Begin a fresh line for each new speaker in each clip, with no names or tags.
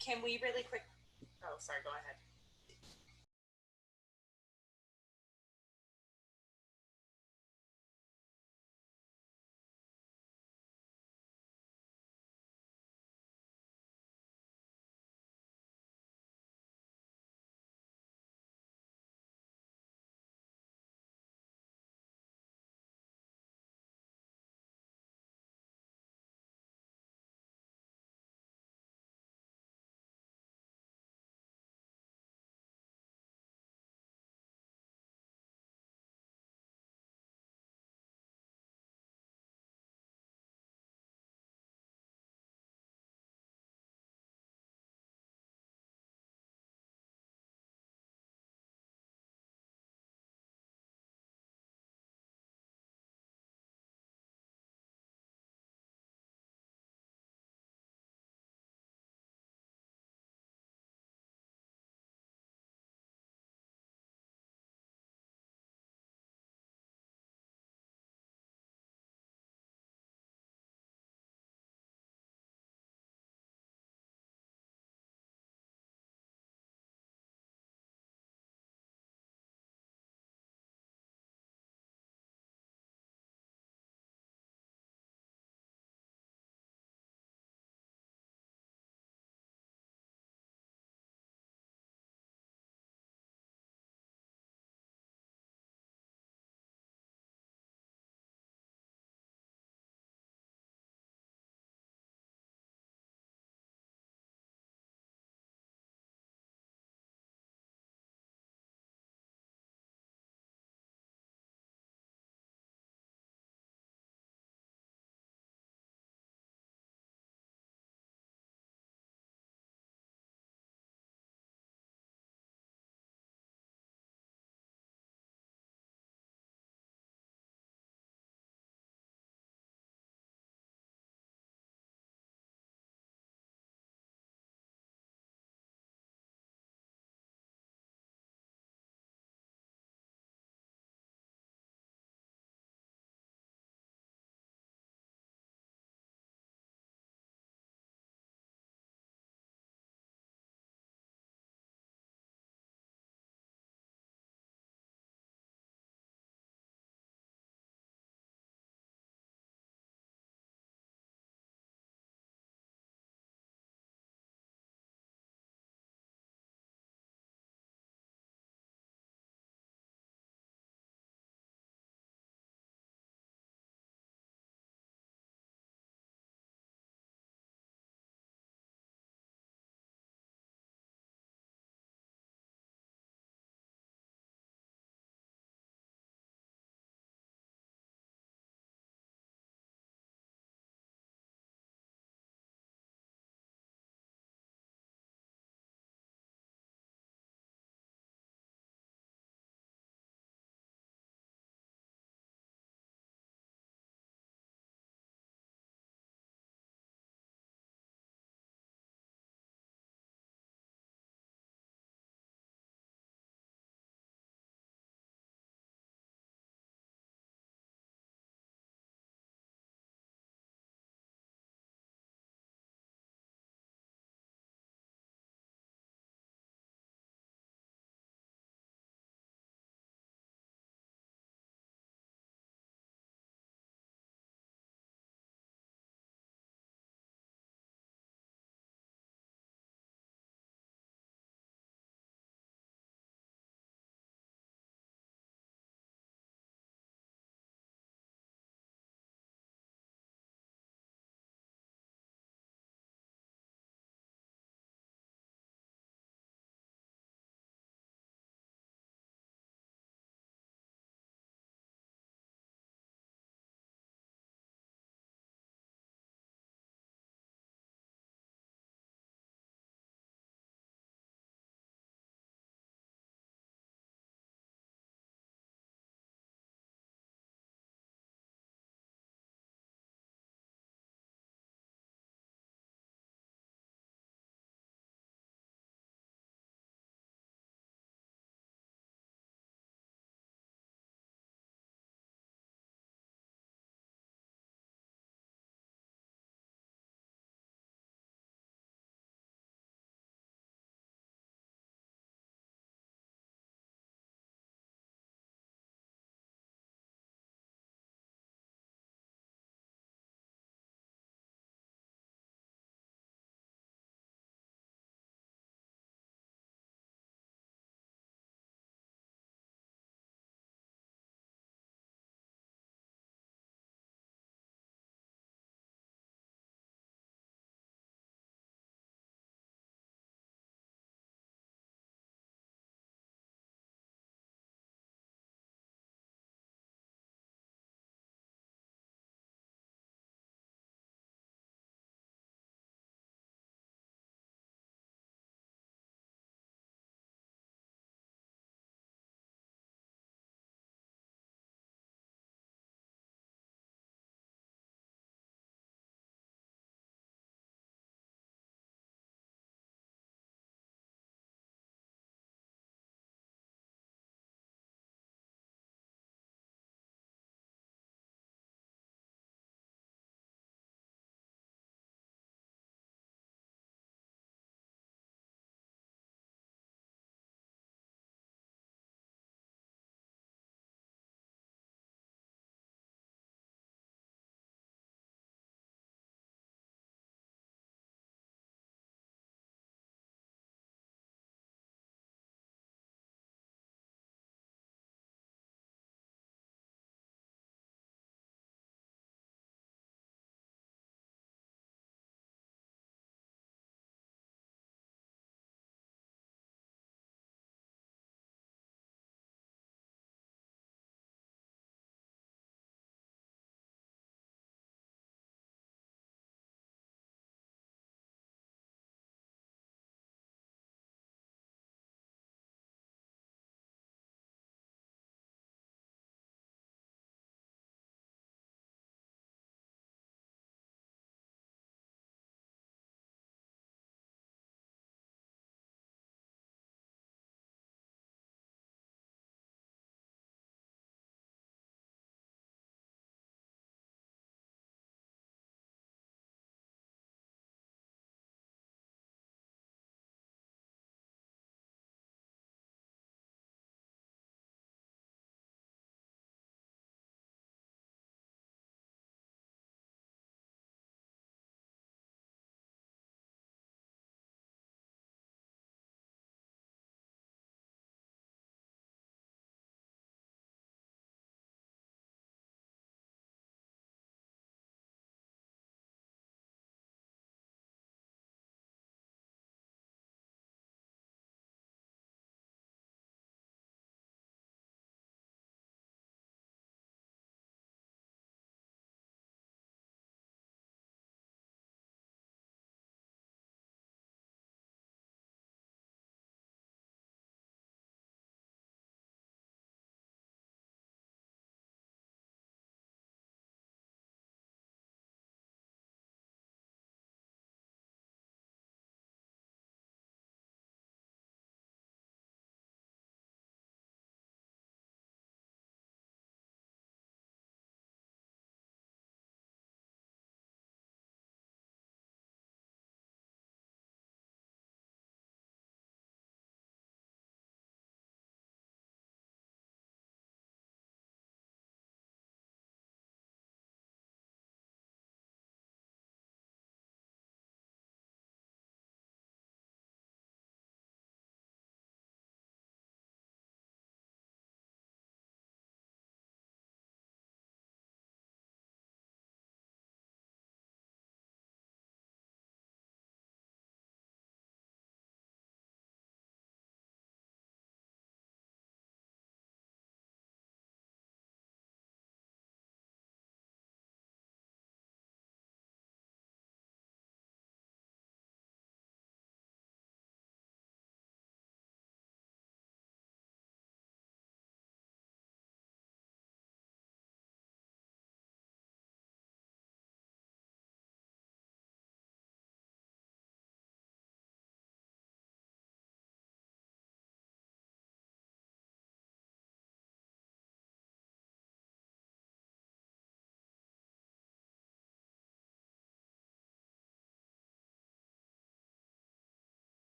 Can we really quick? Oh, sorry, go ahead.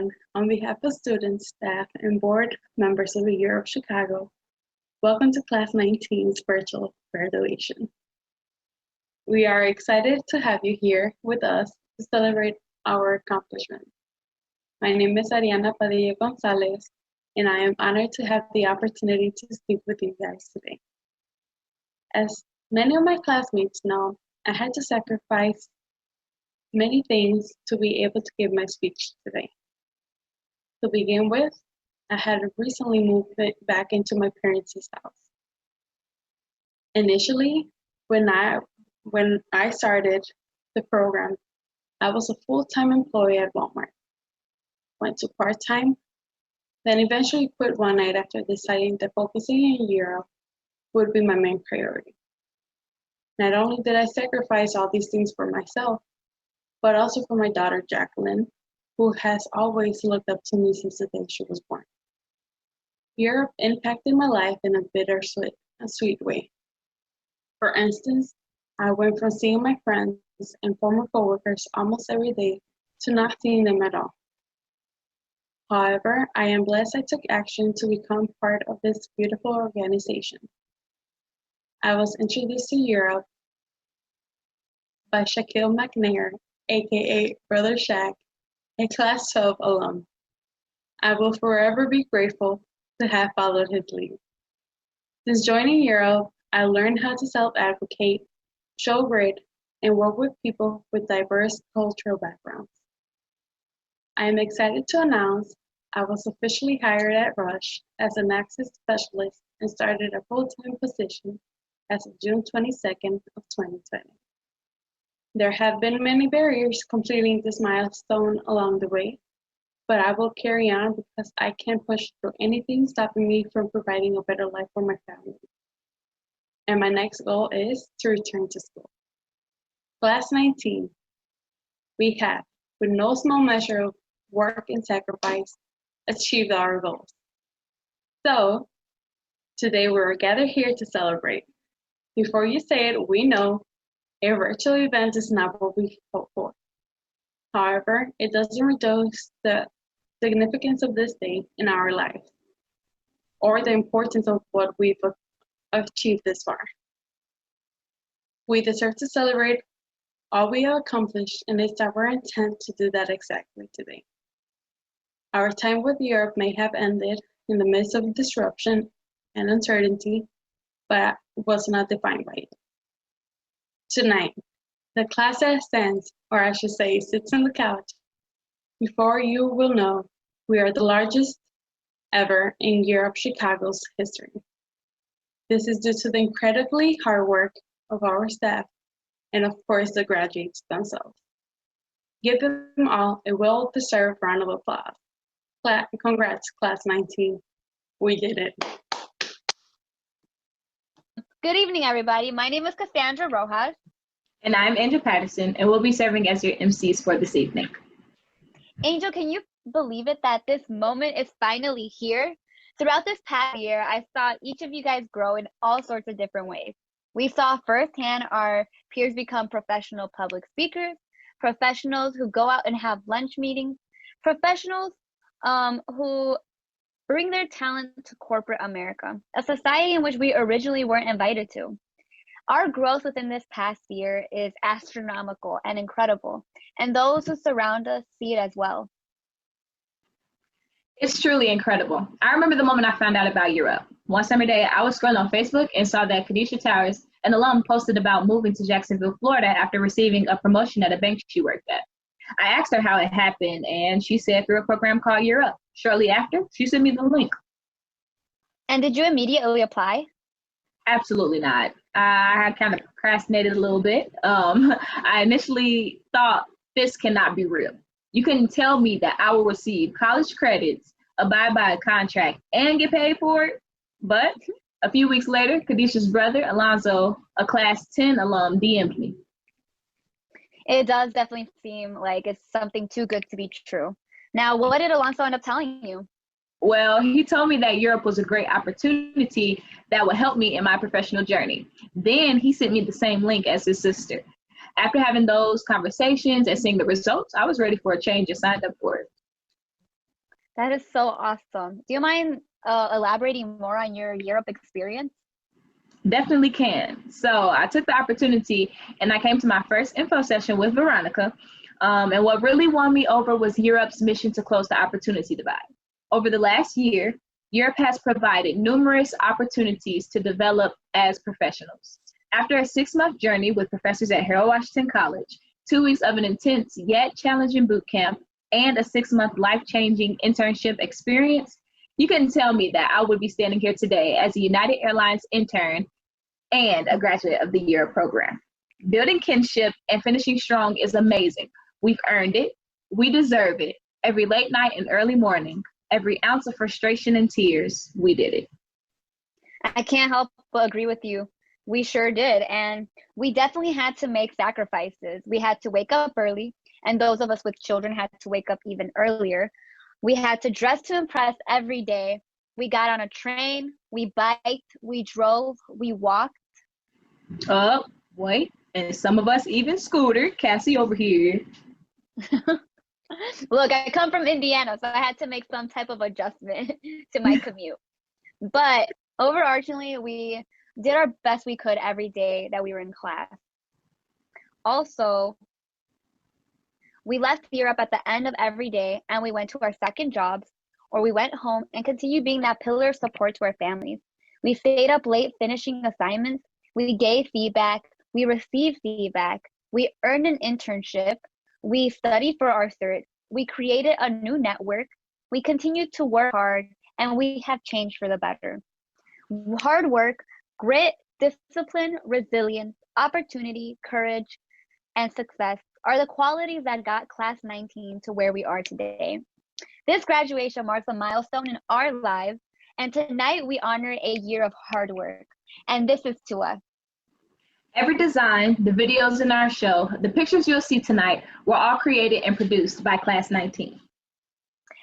everyone. On behalf of students, staff, and board members of the Year of Chicago, welcome to Class 19's virtual graduation. We are excited to have you here with us to celebrate our accomplishments. My name is Ariana Padilla Gonzalez, and I am honored to have the opportunity to speak with you guys today. As many of my classmates know, I had to sacrifice many things to be able to give my speech today. To begin with, I had recently moved back into my parents' house. Initially, when I started the program, I was a full-time employee at Walmart. Went to part-time, then eventually quit one night after deciding that focusing in Europe would be my main priority. Not only did I sacrifice all these things for myself, but also for my daughter, Jacqueline, who has always looked up to me since the day she was born. Europe impacted my life in a bittersweet sweet way. For instance, I went from seeing my friends and former coworkers almost every day to not seeing them at all. However, I am blessed I took action to become part of this beautiful organization. I was introduced to Europe by Shaquille McNair, aka Brother Shaq, a Class 12 alum. I will forever be grateful to have followed his lead. Since joining Europe, I learned how to self-advocate, show grit, and work with people with diverse cultural backgrounds. I am excited to announce I was officially hired at Rush as an access specialist and started a full-time position as of June 22nd of 2020. There have been many barriers completing this milestone along the way, but I will carry on because I can't push through anything stopping me from providing a better life for my family. And my next goal is to return to school. Class 19, we have, with no small measure of work and sacrifice, achieved our goals. So, today we're gathered here to celebrate. Before you say it, we know a virtual event is not what we hope for. However, it doesn't reduce the significance of this day in our lives or the importance of what we've achieved this far. We deserve to celebrate all we have accomplished, and it's our intent to do that exactly today. Our time with Europe may have ended in the midst of disruption and uncertainty, but was not defined by it. Tonight, the class that stands, or I should say sits on the couch, before you will know we are the largest ever in Europe Chicago's history. This is due to the incredibly hard work of our staff and of course the graduates themselves. Give them all a well-deserved round of applause. Congrats, Class 19. We did it.
Good evening, everybody. My name is Cassandra Rojas.
And I'm Angel Patterson, and we'll be serving as your MCs for this evening.
Angel, can you believe it that this moment is finally here? Throughout this past year, I saw each of you guys grow in all sorts of different ways. We saw firsthand our peers become professional public speakers, professionals who go out and have lunch meetings, professionals who bring their talent to corporate America, a society in which we originally weren't invited to. Our growth within this past year is astronomical and incredible, and those who surround us see it as well.
It's truly incredible. I remember the moment I found out about Europe. One summer day, I was scrolling on Facebook and saw that Khadisha Towers, an alum, posted about moving to Jacksonville, Florida after receiving a promotion at a bank she worked at. I asked her how it happened, and she said through a program called Europe. Shortly after, she sent me the link.
And did you immediately apply?
Absolutely not. I kind of procrastinated a little bit. I initially thought this cannot be real. You couldn't tell me that I will receive college credits, abide by a contract, and get paid for it. But a few weeks later, Khadisha's brother, Alonzo, a Class 10 alum, DM'd me.
It does definitely seem like it's something too good to be true. Now, what did Alonzo end up telling you?
Well, he told me that Europe was a great opportunity that would help me in my professional journey. Then he sent me the same link as his sister. After having those conversations and seeing the results, I was ready for a change and signed up for it.
That is so awesome. Do you mind elaborating more on your Europe experience?
Definitely can. So I took the opportunity and I came to my first info session with Veronica. And what really won me over was Europe's mission to close the opportunity divide. Over the last year, Europe has provided numerous opportunities to develop as professionals. After a 6-month journey with professors at Harold Washington College, 2 weeks of an intense yet challenging boot camp, and a 6-month life-changing internship experience, you couldn't tell me that I would be standing here today as a United Airlines intern and a graduate of the Europe program. Building kinship and finishing strong is amazing. We've earned it. We deserve it. Every late night and early morning, every ounce of frustration and tears, we did it.
I can't help but agree with you. We sure did. And we definitely had to make sacrifices. We had to wake up early, and those of us with children had to wake up even earlier. We had to dress to impress every day. We got on a train, we biked, we drove, we walked.
Oh, wait, and some of us even scootered. Cassie over here.
Look, I come from Indiana, so I had to make some type of adjustment to my commute. But overarchingly, we did our best we could every day that we were in class. Also, we left Europe at the end of every day and we went to our second jobs, or we went home and continued being that pillar of support to our families. We stayed up late finishing assignments, we gave feedback, we received feedback, we earned an internship, we studied for our cert, we created a new network, we continued to work hard, and we have changed for the better. Hard work, grit, discipline, resilience, opportunity, courage, and success are the qualities that got Class 19 to where we are today. This graduation marks a milestone in our lives, and tonight we honor a year of hard work, and this is to us.
Every design, the videos in our show, the pictures you'll see tonight were all created and produced by Class 19.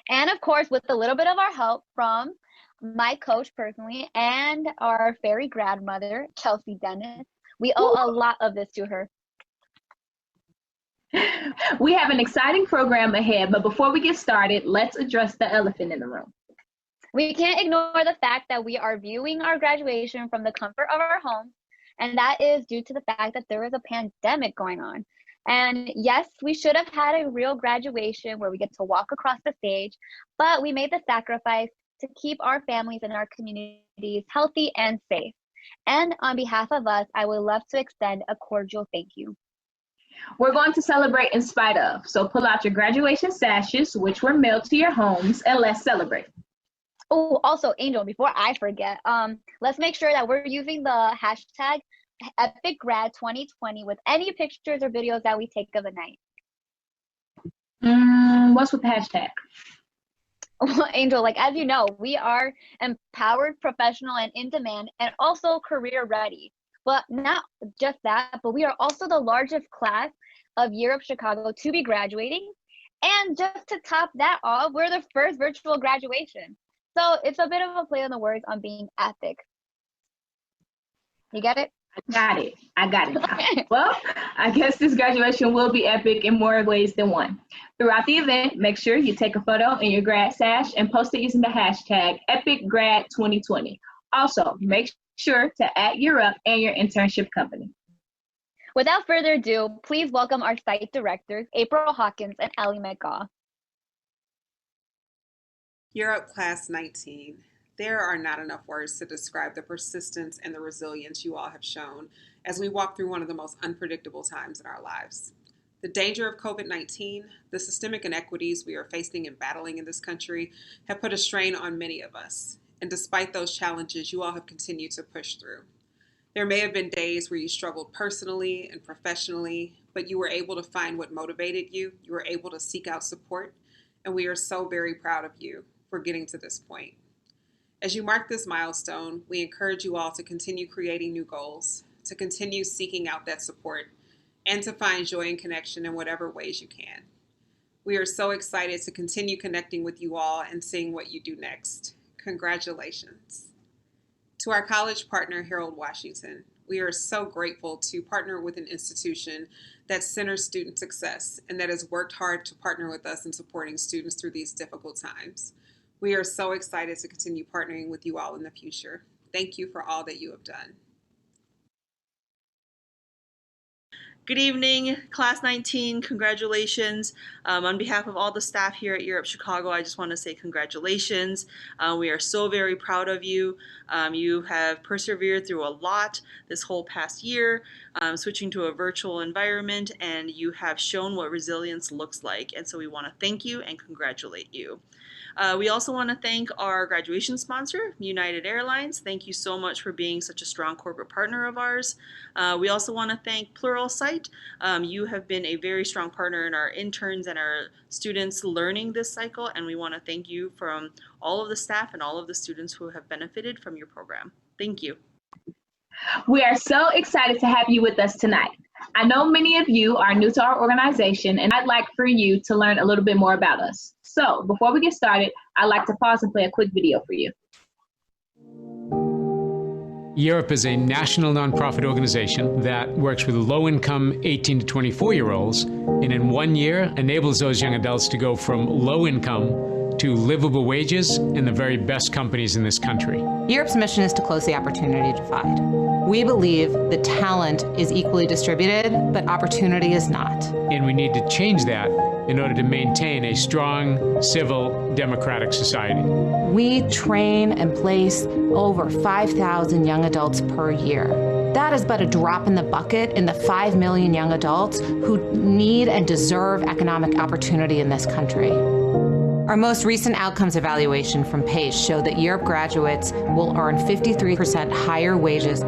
And of course, with a little bit of our help from my coach personally and our fairy grandmother, Chelsea Dennis, we owe a lot of this to her.
We have an exciting program ahead, but before we get started, let's address the elephant in the room.
We can't ignore the fact that we are viewing our graduation from the comfort of our homes, and that is due to the fact that there is a pandemic going on. And yes, we should have had a real graduation where we get to walk across the stage, but we made the sacrifice to keep our families and our communities healthy and safe. And on behalf of us, I would love to extend a cordial thank you.
We're going to celebrate in spite of, so pull out your graduation sashes, which were mailed to your homes, and let's celebrate.
Oh, also, Angel, before I forget, let's make sure that we're using the hashtag EpicGrad2020 with any pictures or videos that we take of the night.
What's with the hashtag?
Well, Angel, like, as you know, we are empowered, professional, and in demand, and also career ready. But not just that, but we are also the largest class of Europe Chicago to be graduating. And just to top that off, we're the first virtual graduation. So it's a bit of a play on the words on being epic. You get it?
I got it now. Well, I guess this graduation will be epic in more ways than one. Throughout the event, make sure you take a photo in your grad sash and post it using the hashtag EpicGrad2020. Also, make sure to add Europe and your internship company.
Without further ado, please welcome our site directors, April Hawkins and Ellie McGaw.
Europe Class 19. There are not enough words to describe the persistence and the resilience you all have shown as we walk through one of the most unpredictable times in our lives. The danger of COVID-19, the systemic inequities we are facing and battling in this country have put a strain on many of us. And despite those challenges, you all have continued to push through. There may have been days where you struggled personally and professionally, but you were able to find what motivated you. You were able to seek out support, and we are so very proud of you for getting to this point. As you mark this milestone, we encourage you all to continue creating new goals, to continue seeking out that support, and to find joy and connection in whatever ways you can. We are so excited to continue connecting with you all and seeing what you do next. Congratulations. To our college partner, Harold Washington, we are so grateful to partner with an institution that centers student success and that has worked hard to partner with us in supporting students through these difficult times. We are so excited to continue partnering with you all in the future. Thank you for all that you have done.
Good evening, Class 19. Congratulations. On behalf of all the staff here at Europe Chicago, I just want to say congratulations. We are so very proud of you. You have persevered through a lot this whole past year, switching to a virtual environment, and you have shown what resilience looks like. And so we want to thank you and congratulate you. We also want to thank our graduation sponsor, United Airlines. Thank you so much for being such a strong corporate partner of ours. We also want to thank Pluralsight. You have been a very strong partner in our interns and our students learning this cycle, and we want to thank you from all of the staff and all of the students who have benefited from your program. Thank you.
We are so excited to have you with us tonight. I know many of you are new to our organization, and I'd like for you to learn a little bit more about us. So before we get started, I'd like to pause and play a quick video for you.
Europe is a national nonprofit organization that works with low-income 18 to 24-year-olds, and in 1 year enables those young adults to go from low income to livable wages in the very best companies in this country.
Europe's mission is to close the opportunity divide. We believe that talent is equally distributed, but opportunity is not.
And we need to change that in order to maintain a strong, civil, democratic society.
We train and place over 5,000 young adults per year. That is but a drop in the bucket in the 5 million young adults who need and deserve economic opportunity in this country. Our most recent outcomes evaluation from PACE show that Europe graduates will earn 53% higher wages,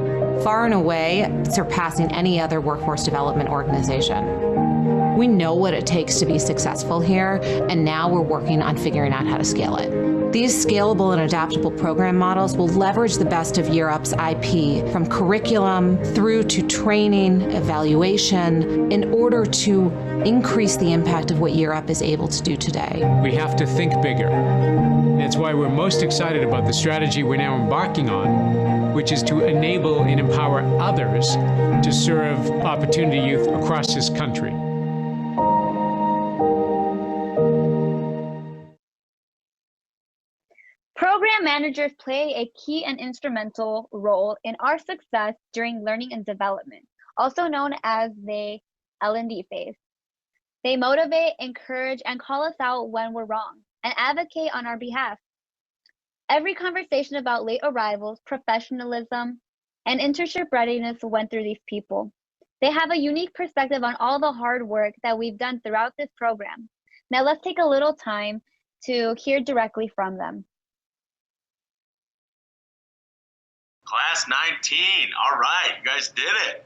far and away surpassing any other workforce development organization. We know what it takes to be successful here, and now we're working on figuring out how to scale it. These scalable and adaptable program models will leverage the best of Europe's IP, from curriculum through to training, evaluation, in order to increase the impact of what Europe is able to do today.
We have to think bigger. That's why we're most excited about the strategy we're now embarking on, which is to enable and empower others to serve opportunity youth across this country.
Program managers play a key and instrumental role in our success during learning and development, also known as the L&D phase. They motivate, encourage, and call us out when we're wrong, and advocate on our behalf. Every conversation about late arrivals, professionalism, and internship readiness went through these people. They have a unique perspective on all the hard work that we've done throughout this program. Now let's take a little time to hear directly from them.
Class 19, all right, you guys did it.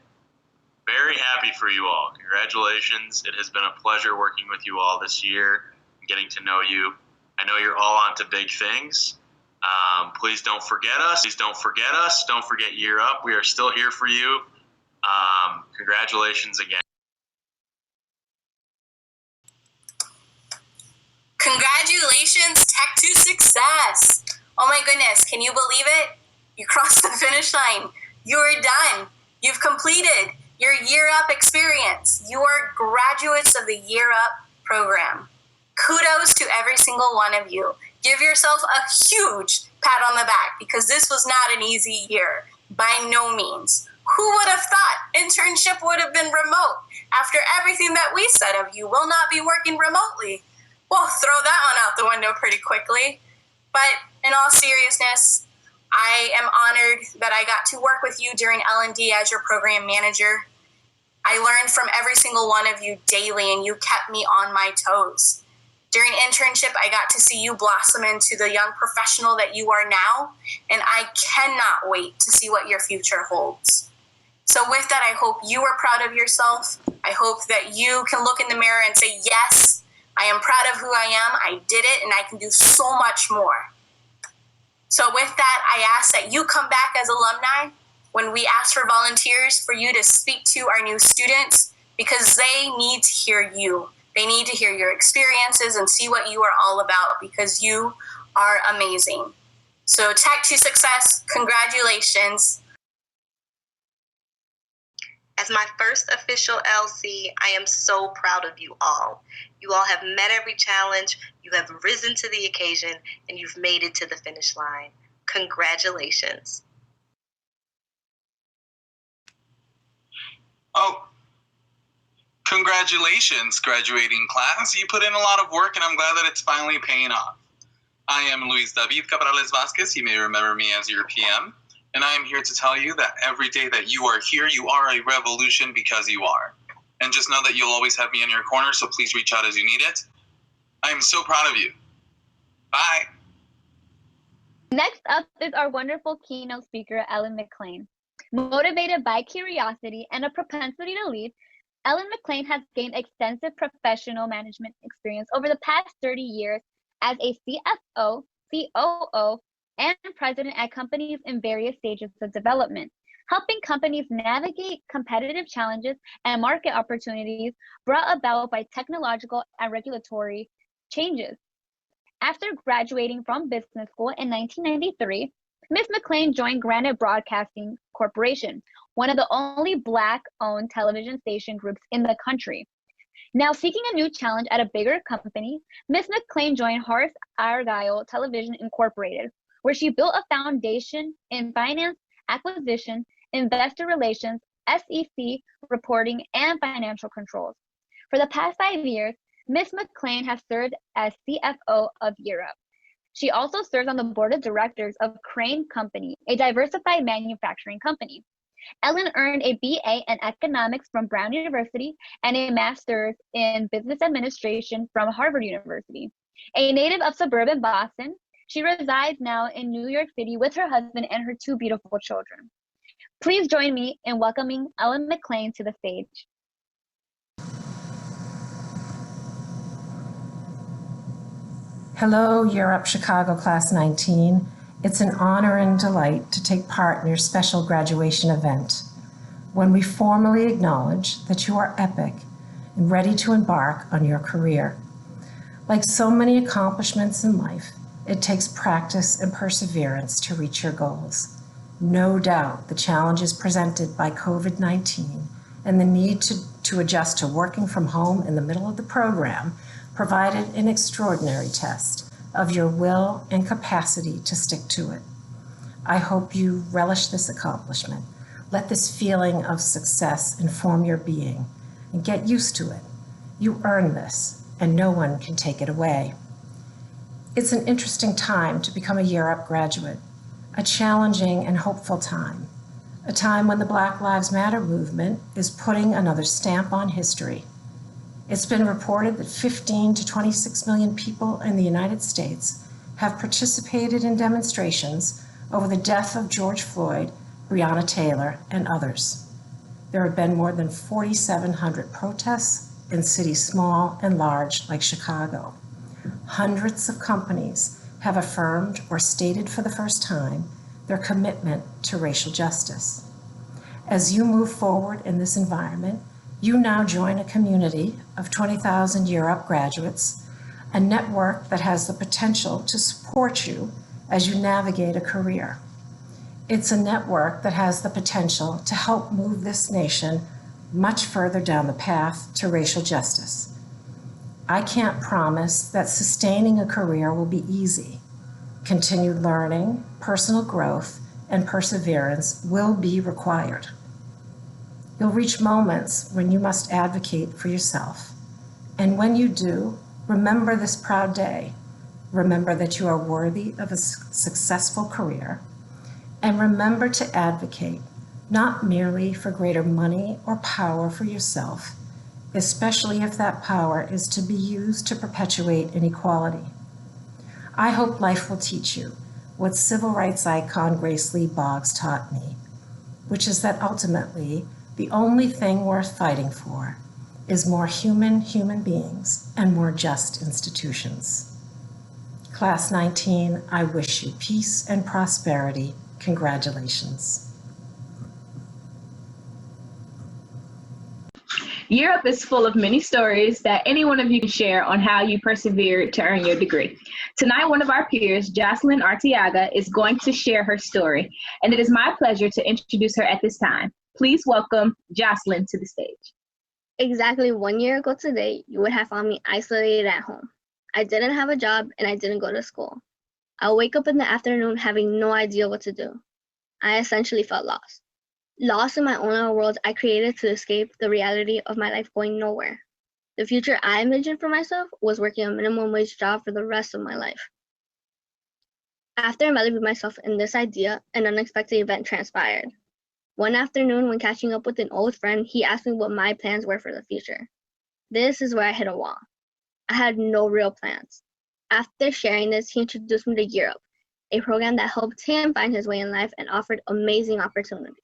Very happy for you all. Congratulations. It has been a pleasure working with you all this year and getting to know you. I know you're all on to big things. Please don't forget us. Please don't forget us. Don't forget Year Up. We are still here for you. Congratulations again.
Congratulations, Tech to Success. Oh my goodness, can you believe it? You crossed the finish line. You're done. You've completed your Year Up experience. You are graduates of the Year Up program. Kudos to every single one of you. Give yourself a huge pat on the back because this was not an easy year, by no means. Who would have thought internship would have been remote? After everything that we said of you will not be working remotely. Well, throw that one out the window pretty quickly. But in all seriousness, I am honored that I got to work with you during L&D as your program manager. I learned from every single one of you daily, and you kept me on my toes. During internship, I got to see you blossom into the young professional that you are now, and I cannot wait to see what your future holds. So with that, I hope you are proud of yourself. I hope that you can look in the mirror and say, yes, I am proud of who I am. I did it, and I can do so much more. So with that, I ask that you come back as alumni when we ask for volunteers for you to speak to our new students, because they need to hear you. They need to hear your experiences and see what you are all about, because you are amazing. So Tech to Success, congratulations.
As my first official LC, I am so proud of you all. You all have met every challenge, you have risen to the occasion, and you've made it to the finish line. Congratulations.
Oh, congratulations, graduating class. You put in a lot of work, and I'm glad that it's finally paying off. I am Luis David Cabrales Vasquez. You may remember me as your PM. And I am here to tell you that every day that you are here, you are a revolution because you are. And just know that you'll always have me in your corner, so please reach out as you need it. I am so proud of you. Bye.
Next up is our wonderful keynote speaker, Ellen McLean. Motivated by curiosity and a propensity to lead, Ellen McLean has gained extensive professional management experience over the past 30 years as a CFO, COO, and president at companies in various stages of development, helping companies navigate competitive challenges and market opportunities brought about by technological and regulatory changes. After graduating from business school in 1993, Ms. McLean joined Granite Broadcasting Corporation, one of the only Black-owned television station groups in the country. Now seeking a new challenge at a bigger company, Ms. McLean joined Horace Argyle Television Incorporated, where she built a foundation in finance, acquisition, investor relations, SEC reporting, and financial controls. For the past 5 years, Ms. McLean has served as CFO of Europe. She also serves on the board of directors of Crane Company, a diversified manufacturing company. Ellen earned a BA in economics from Brown University and a master's in business administration from Harvard University. A native of suburban Boston, she resides now in New York City with her husband and her 2 beautiful children. Please join me in welcoming Ellen McLean to the stage.
Hello, Europe Chicago Class 19. It's an honor and delight to take part in your special graduation event, when we formally acknowledge that you are epic and ready to embark on your career. Like so many accomplishments in life, it takes practice and perseverance to reach your goals. No doubt the challenges presented by COVID-19 and the need to adjust to working from home in the middle of the program provided an extraordinary test of your will and capacity to stick to it. I hope you relish this accomplishment. Let this feeling of success inform your being and get used to it. You earn this, and no one can take it away. It's an interesting time to become a Year Up graduate, a challenging and hopeful time, a time when the Black Lives Matter movement is putting another stamp on history. It's been reported that 15 to 26 million people in the United States have participated in demonstrations over the death of George Floyd, Breonna Taylor, and others. There have been more than 4,700 protests in cities small and large like Chicago. Hundreds of companies have affirmed or stated for the first time their commitment to racial justice. As you move forward in this environment, you now join a community of 20,000 Year Up graduates, a network that has the potential to support you as you navigate a career. It's a network that has the potential to help move this nation much further down the path to racial justice. I can't promise that sustaining a career will be easy. Continued learning, personal growth, and perseverance will be required. You'll reach moments when you must advocate for yourself. And when you do, remember this proud day. Remember that you are worthy of a successful career. And remember to advocate, not merely for greater money or power for yourself, especially if that power is to be used to perpetuate inequality. I hope life will teach you what civil rights icon Grace Lee Boggs taught me, which is that ultimately, the only thing worth fighting for is more human beings and more just institutions. Class 19, I wish you peace and prosperity. Congratulations.
Europe is full of many stories that any one of you can share on how you persevered to earn your degree. Tonight, one of our peers, Jocelyn Arteaga, is going to share her story, and it is my pleasure to introduce her at this time. Please welcome Jocelyn to the stage.
Exactly 1 year ago today, you would have found me isolated at home. I didn't have a job and I didn't go to school. I would wake up in the afternoon having no idea what to do. I essentially felt lost. Lost in my own little world I created to escape the reality of my life going nowhere. The future I imagined for myself was working a minimum wage job for the rest of my life. After embedding myself in this idea, an unexpected event transpired. One afternoon, when catching up with an old friend, he asked me what my plans were for the future. This is where I hit a wall. I had no real plans. After sharing this, he introduced me to Europe, a program that helped him find his way in life and offered amazing opportunities.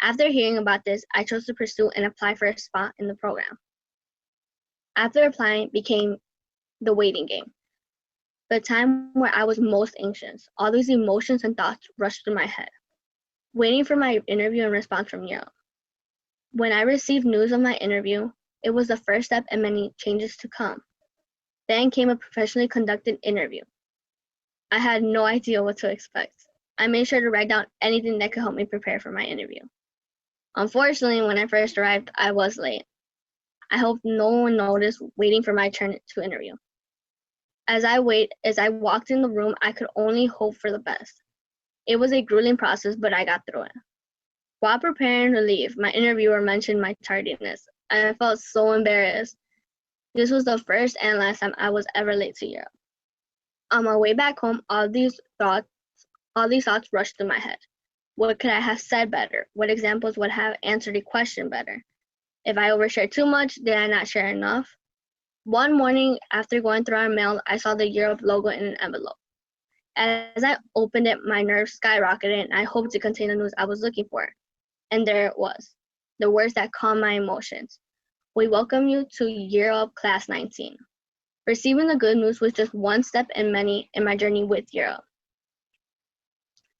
After hearing about this, I chose to pursue and apply for a spot in the program. After applying, it became the waiting game, the time where I was most anxious. All these emotions and thoughts rushed through my head, waiting for my interview and response from Europe. When I received news of my interview, it was the first step in many changes to come. Then came a professionally conducted interview. I had no idea what to expect. I made sure to write down anything that could help me prepare for my interview. Unfortunately, when I first arrived, I was late. I hope no one noticed waiting for my turn to interview. As I walked in the room, I could only hope for the best. It was a grueling process, but I got through it. While preparing to leave, my interviewer mentioned my tardiness. I felt so embarrassed. This was the first and last time I was ever late to Europe. On my way back home, all these thoughts rushed through my head. What could I have said better? What examples would have answered a question better? If I overshared too much, did I not share enough? One morning, after going through our mail, I saw the Europe logo in an envelope. As I opened it, my nerves skyrocketed, and I hoped to contain the news I was looking for. And there it was, the words that calmed my emotions. We welcome you to Europe Class 19. Receiving the good news was just one step in many in my journey with Europe.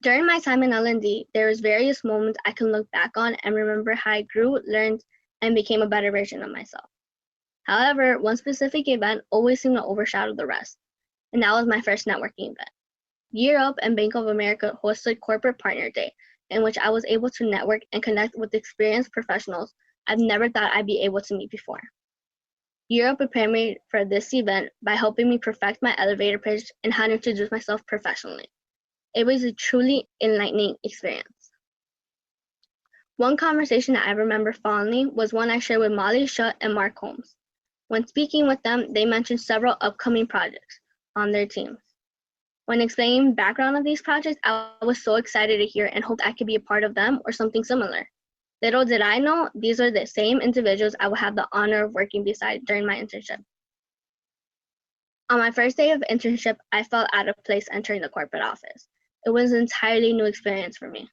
During my time in L&D, there was various moments I can look back on and remember how I grew, learned, and became a better version of myself. However, one specific event always seemed to overshadow the rest, and that was my first networking event. Europe and Bank of America hosted Corporate Partner Day, in which I was able to network and connect with experienced professionals I've never thought I'd be able to meet before. Europe prepared me for this event by helping me perfect my elevator pitch and how to introduce myself professionally. It was a truly enlightening experience. One conversation that I remember fondly was one I shared with Molly Shutt and Mark Holmes. When speaking with them, they mentioned several upcoming projects on their teams. When explaining the background of these projects, I was so excited to hear and hoped I could be a part of them or something similar. Little did I know, these are the same individuals I would have the honor of working beside during my internship. On my first day of internship, I felt out of place entering the corporate office. It was an entirely new experience for me.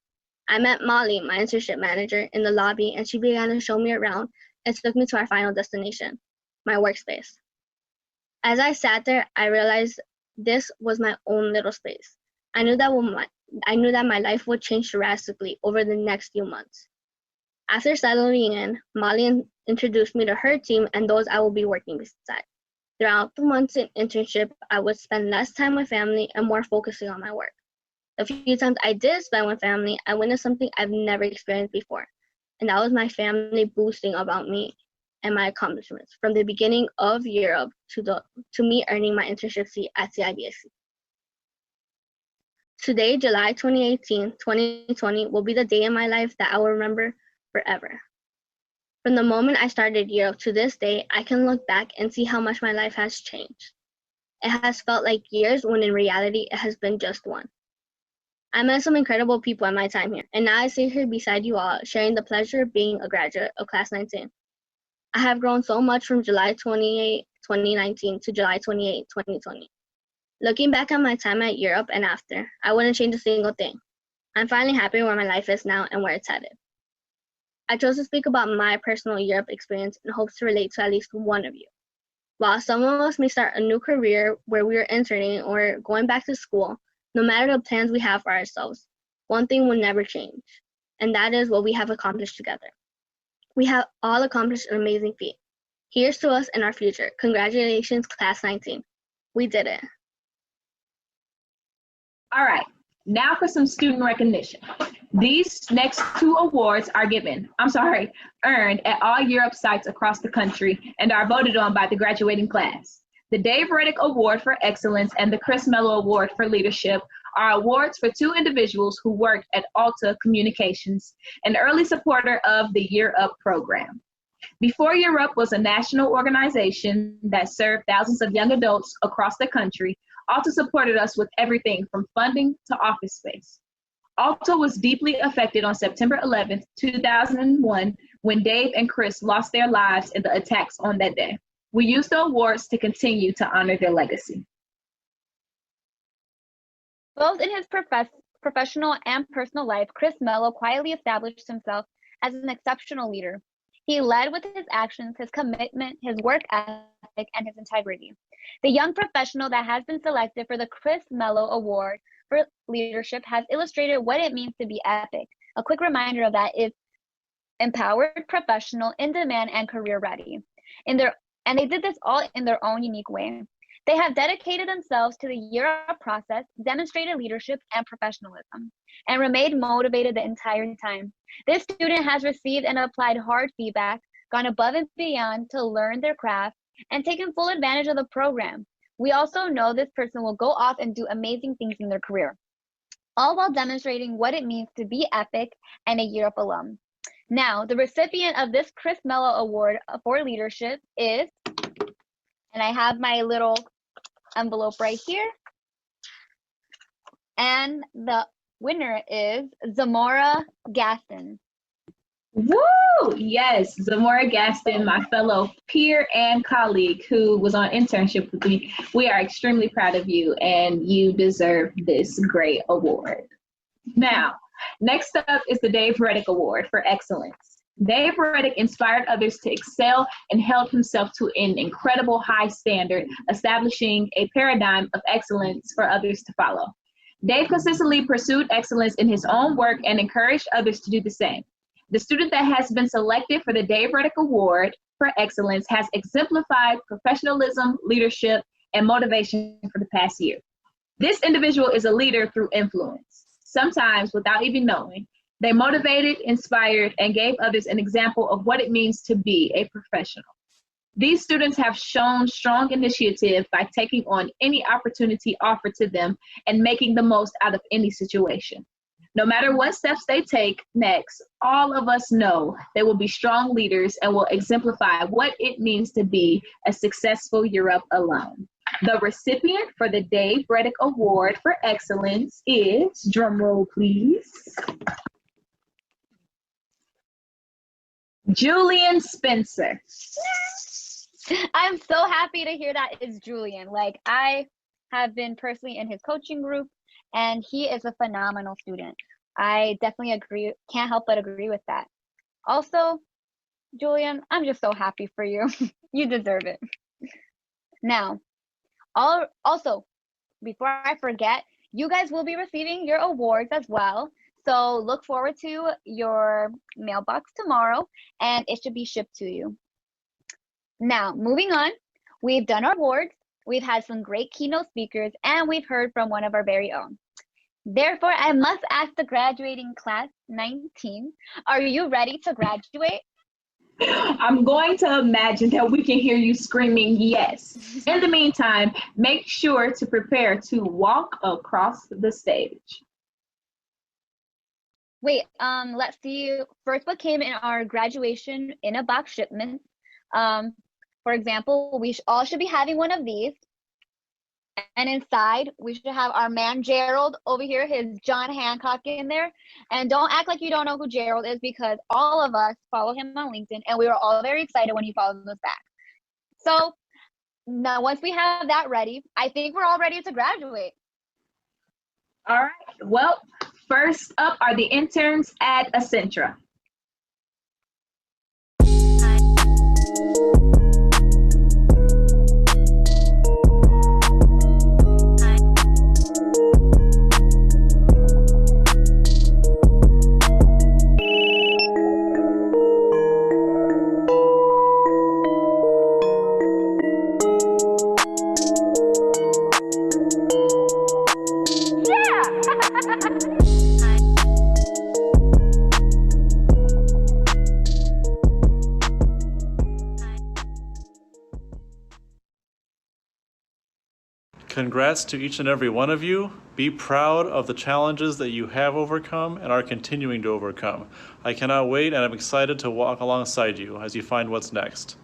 I met Molly, my internship manager, in the lobby, and she began to show me around and took me to our final destination, my workspace. As I sat there, I realized this was my own little space. I knew that my life would change drastically over the next few months. After settling in, Molly introduced me to her team and those I will be working beside. Throughout the months in internship, I would spend less time with family and more focusing on my work. The few times I did spend with family, I witnessed something I've never experienced before, and that was my family boasting about me and my accomplishments, from the beginning of Europe to me earning my internship seat at CIBSC. Today, July 2018, 2020, will be the day in my life that I will remember forever. From the moment I started Europe to this day, I can look back and see how much my life has changed. It has felt like years when in reality it has been just one. I met some incredible people in my time here, and now I sit here beside you all, sharing the pleasure of being a graduate of Class 19. I have grown so much from July 28, 2019 to July 28, 2020. Looking back at my time at Europe and after, I wouldn't change a single thing. I'm finally happy where my life is now and where it's headed. I chose to speak about my personal Europe experience in hopes to relate to at least one of you. While some of us may start a new career where we are interning or going back to school, no matter the plans we have for ourselves, one thing will never change, and that is what we have accomplished together. We have all accomplished an amazing feat. Here's to us and our future. Congratulations, Class 19. We did it.
All right, now for some student recognition. These next two awards are earned at all Europe sites across the country and are voted on by the graduating class. The Dave Reddick Award for Excellence and the Chris Mello Award for Leadership are awards for two individuals who worked at Alta Communications, an early supporter of the Year Up program. Before Year Up was a national organization that served thousands of young adults across the country, Alta supported us with everything from funding to office space. Alta was deeply affected on September 11th, 2001, when Dave and Chris lost their lives in the attacks on that day. We use the awards to continue to honor their legacy.
Both in his professional and personal life, Chris Mello quietly established himself as an exceptional leader. He led with his actions, his commitment, his work ethic, and his integrity. The young professional that has been selected for the Chris Mello Award for Leadership has illustrated what it means to be epic. A quick reminder of that is empowered, professional, in demand, and career ready. And they did this all in their own unique way. They have dedicated themselves to the year-up process, demonstrated leadership and professionalism, and remained motivated the entire time. This student has received and applied hard feedback, gone above and beyond to learn their craft, and taken full advantage of the program. We also know this person will go off and do amazing things in their career, all while demonstrating what it means to be epic and a Year Up alum. Now, the recipient of this Chris Mello Award for Leadership is, and I have my little envelope right here, and the winner is Zamora Gaston.
Woo! Yes, Zamora Gaston, my fellow peer and colleague who was on internship with me. We are extremely proud of you, and you deserve this great award. Now, next up is the Dave Reddick Award for Excellence. Dave Reddick inspired others to excel and held himself to an incredible high standard, establishing a paradigm of excellence for others to follow. Dave consistently pursued excellence in his own work and encouraged others to do the same. The student that has been selected for the Dave Reddick Award for Excellence has exemplified professionalism, leadership, and motivation for the past year. This individual is a leader through influence. Sometimes, without even knowing, they motivated, inspired, and gave others an example of what it means to be a professional. These students have shown strong initiative by taking on any opportunity offered to them and making the most out of any situation. No matter what steps they take next, all of us know they will be strong leaders and will exemplify what it means to be a successful Year Up alum. The recipient for the Dave Reddick Award for Excellence is, drumroll please, Julian Spencer.
I'm so happy to hear that it's Julian. Like, I have been personally in his coaching group, and he is a phenomenal student. I definitely agree, can't help but agree with that. Also, Julian, I'm just so happy for you. You deserve it. Now, also, before I forget, you guys will be receiving your awards as well. So look forward to your mailbox tomorrow, and it should be shipped to you. Now, moving on, we've done our awards, we've had some great keynote speakers, and we've heard from one of our very own. Therefore, I must ask the graduating class 19, are you ready to graduate?
I'm going to imagine that we can hear you screaming yes. In the meantime, make sure to prepare to walk across the stage.
Wait, let's see. First, what came in our graduation in a box shipment? For example, we all should be having one of these. And inside, we should have our man Gerald over here, his John Hancock in there. And don't act like you don't know who Gerald is, because all of us follow him on LinkedIn, and we were all very excited when he followed us back. So now, once we have that ready, I think we're all ready to graduate.
All right. Well, first up are the interns at Accentra.
congrats to each and every one of you. Be proud of the challenges that you have overcome and are continuing to overcome. I cannot wait, and I'm excited to walk alongside you as you find what's next.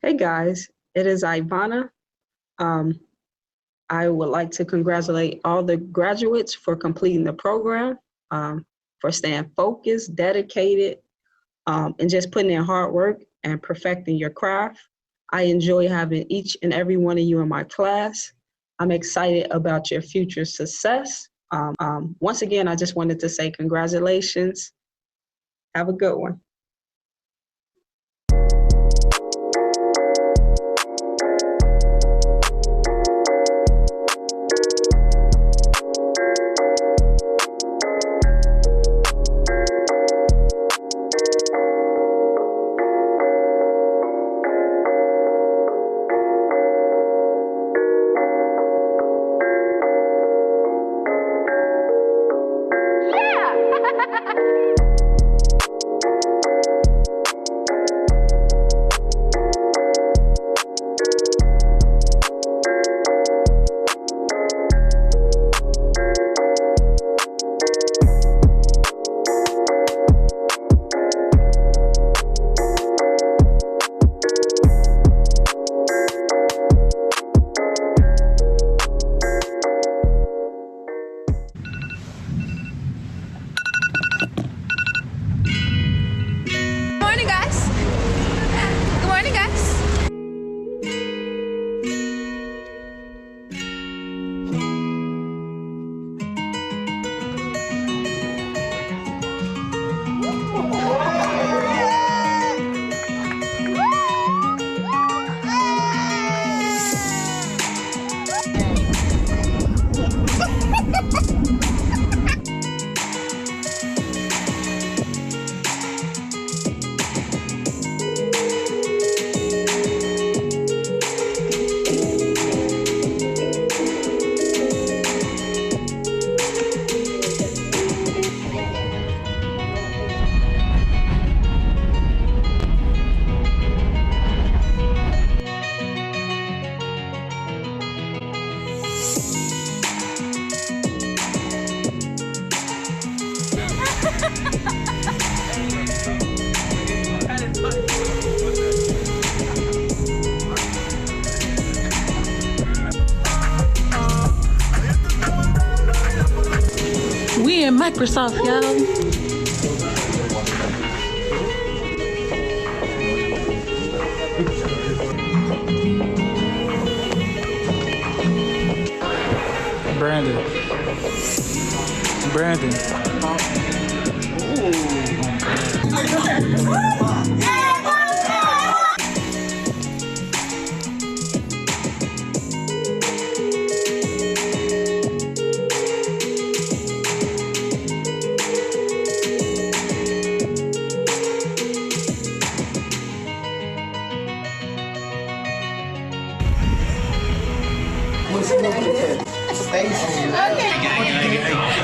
Hey guys, it is Ivana. I would like to congratulate all the graduates for completing the program, for staying focused, dedicated, and just putting in hard work and perfecting your craft. I enjoy having each and every one of you in my class. I'm excited about your future success. Once again, I just wanted to say congratulations. Have a good one.
We in Microsoft, y'all.
Brandon.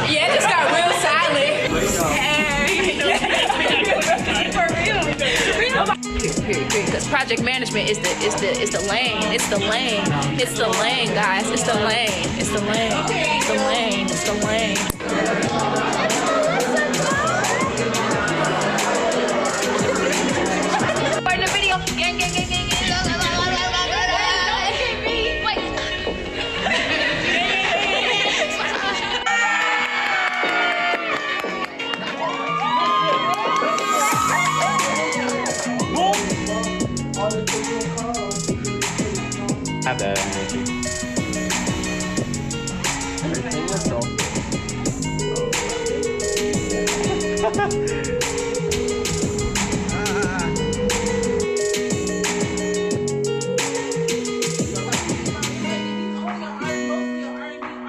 Yeah, it just got real silent. Period. Because project management is the lane. It's the lane. It's the lane, guys. It's the lane. It's the lane. It's the lane. It's the lane. In the video, gang.
Have that energy.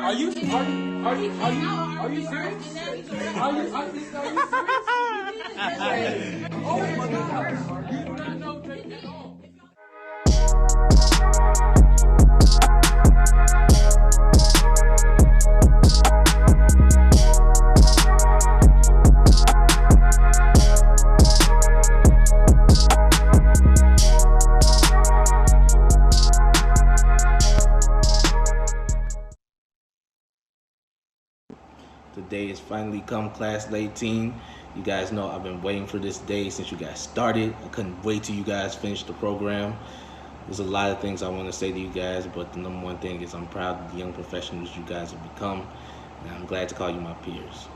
Are you serious? Are you serious? Oh my God! You do not know Drake at all.
The day has finally come, class of 18. You guys know I've been waiting for this day since you guys started. I couldn't wait till you guys finished the program. There's a lot of things I want to say to you guys, but the number one thing is I'm proud of the young professionals you guys have become, and I'm glad to call you my peers.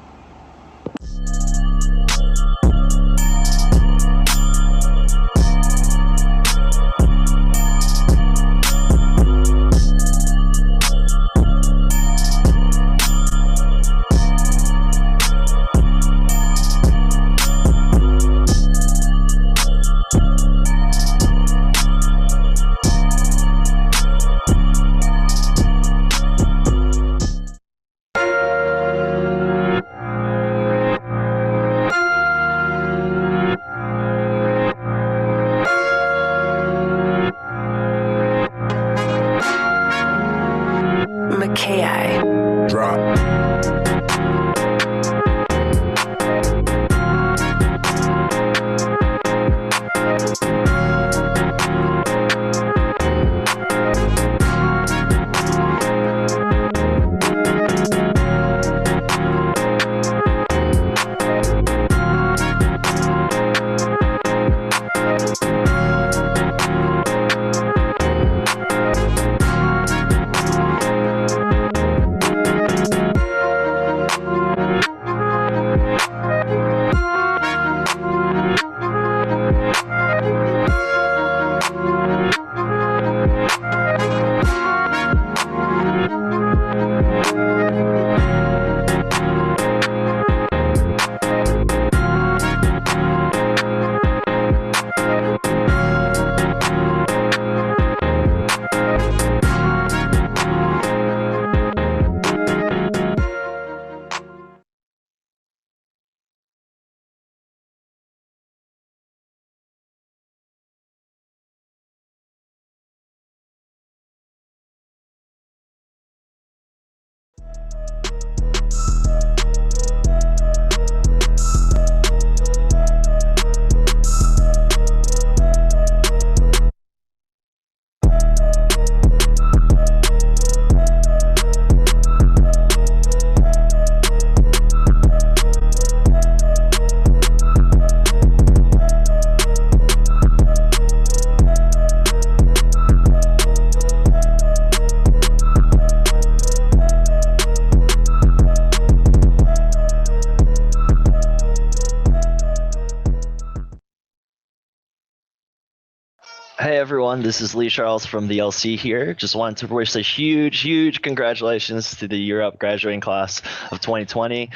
Hey everyone, this is Lee Charles from the LC here. Just wanted to wish a huge congratulations to the Year Up graduating class of 2020.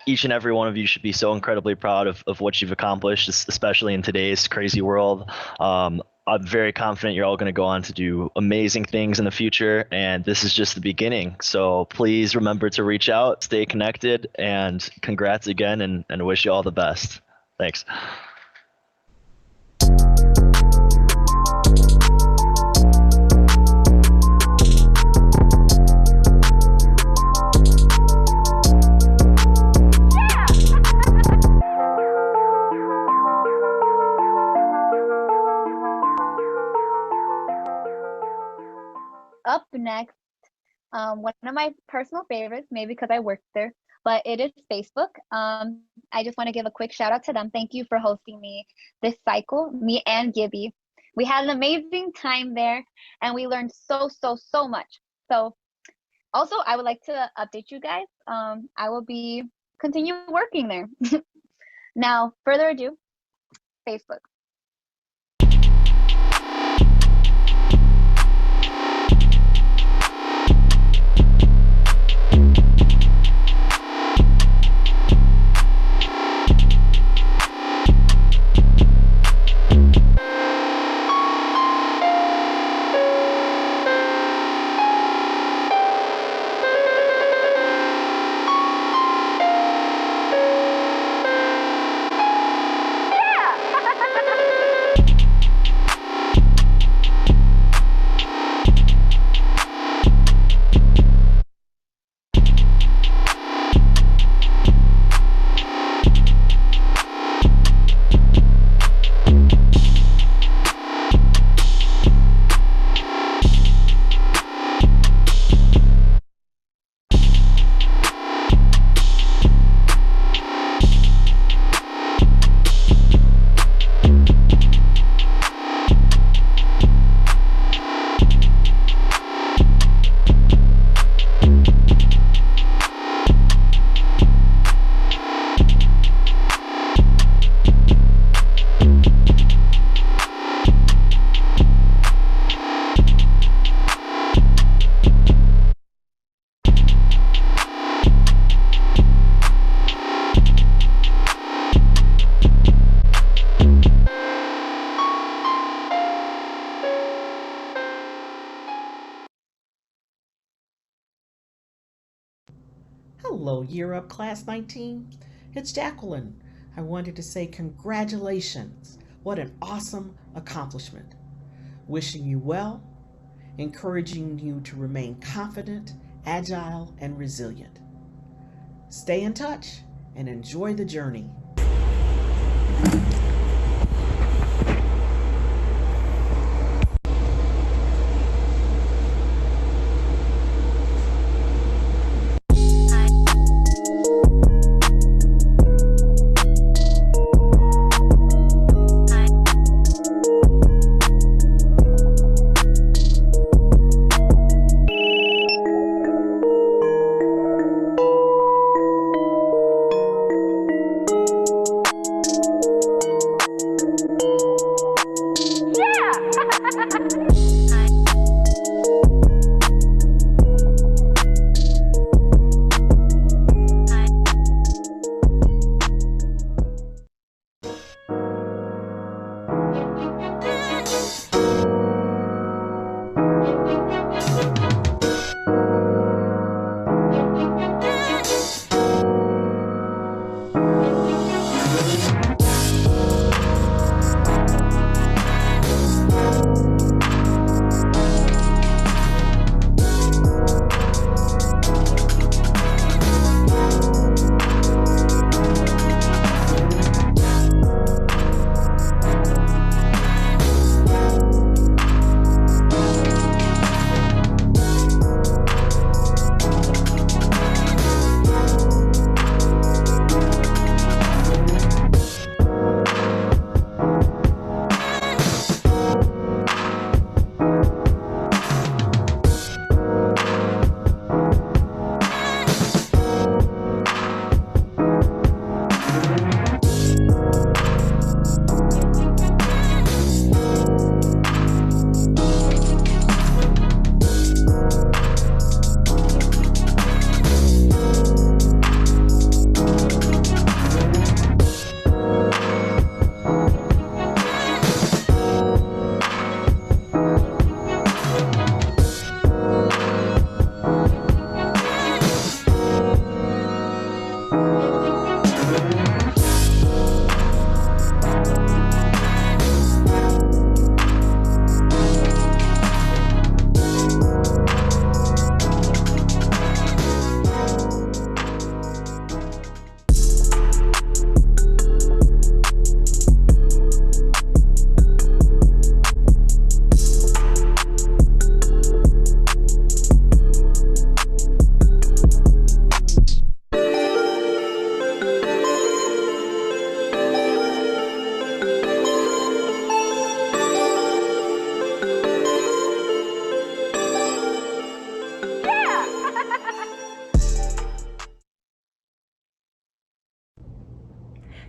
Each and every one of you should be so incredibly proud of what you've accomplished, especially in today's crazy world. I'm very confident you're all going to go on to do amazing things in the future, and this is just the beginning. So please remember to reach out, stay connected, and congrats again, and wish you all the best. Thanks.
Up next, one of my personal favorites, maybe because I worked there, but it is Facebook. I just want to give a quick shout out to them. Thank you for hosting me this cycle, me and Gibby. We had an amazing time there, and we learned so much. So also, I would like to update you guys. I will be continue working there. Now, further ado, Facebook.
Hello, Year Up Class 19. It's Jacqueline. I wanted to say congratulations. What an awesome accomplishment. Wishing you well, encouraging you to remain confident, agile, and resilient. Stay in touch and enjoy the journey.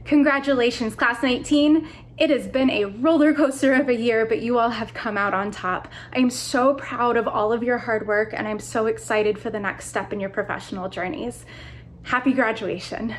Congratulations, Class 19. It has been a roller coaster of a year, but you all have come out on top. I am so proud of all of your hard work, and I'm so excited for the next step in your professional journeys. Happy graduation.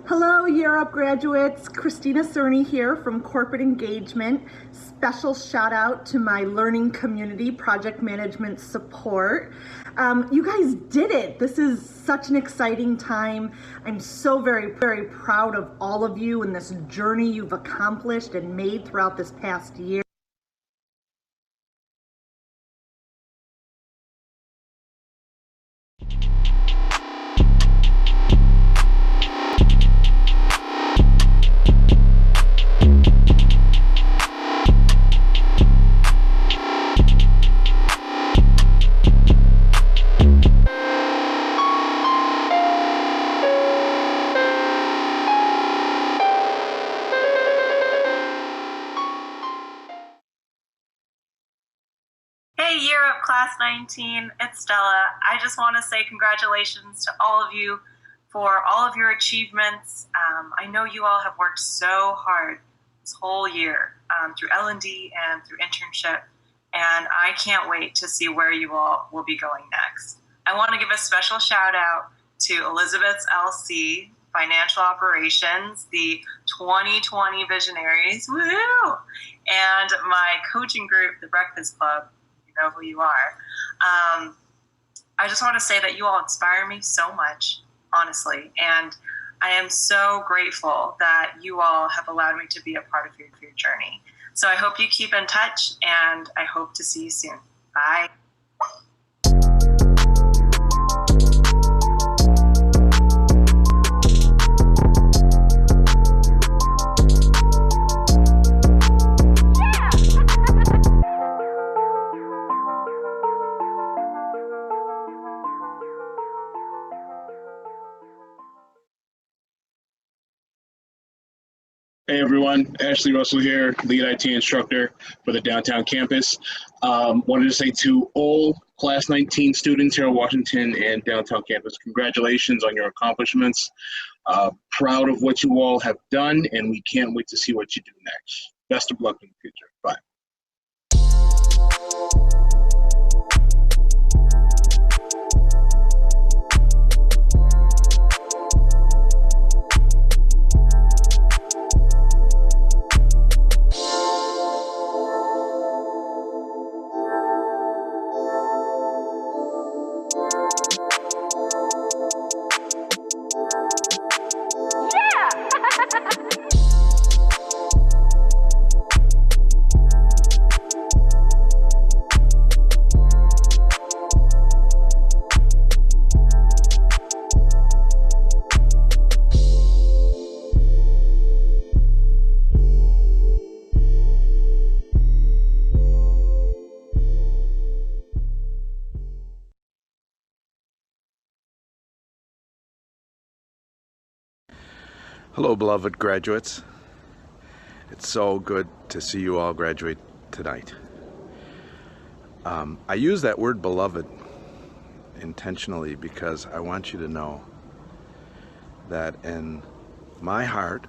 Hello, Year Up graduates. Christina Cerny here from Corporate Engagement. Special shout out to my learning community, project management support. You guys did it. This is such an exciting time. I'm so very, very proud of all of you and this journey you've accomplished and made throughout this past year.
Hey, Year Up Class 19, it's Stella. I just want to say congratulations to all of you for all of your achievements. I know you all have worked so hard this whole year through L&D and through internship, and I can't wait to see where you all will be going next. I want to give a special shout out to Elizabeth's LC, Financial Operations, the 2020 Visionaries, woo! And my coaching group, the Breakfast Club. Know who you are. I just want to say that you all inspire me so much, honestly, and I am so grateful that you all have allowed me to be a part of your journey. So I hope you keep in touch, and I hope to see you soon. Bye.
Hey everyone, Ashley Russell here, lead IT instructor for the downtown campus. Wanted to say to all Class 19 students here at Washington and downtown campus, congratulations on your accomplishments. Proud of what you all have done, and we can't wait to see what you do next. Best of luck in the future. Bye.
Hello, beloved graduates. It's so good to see you all graduate tonight. I use that word beloved intentionally because I want you to know that in my heart,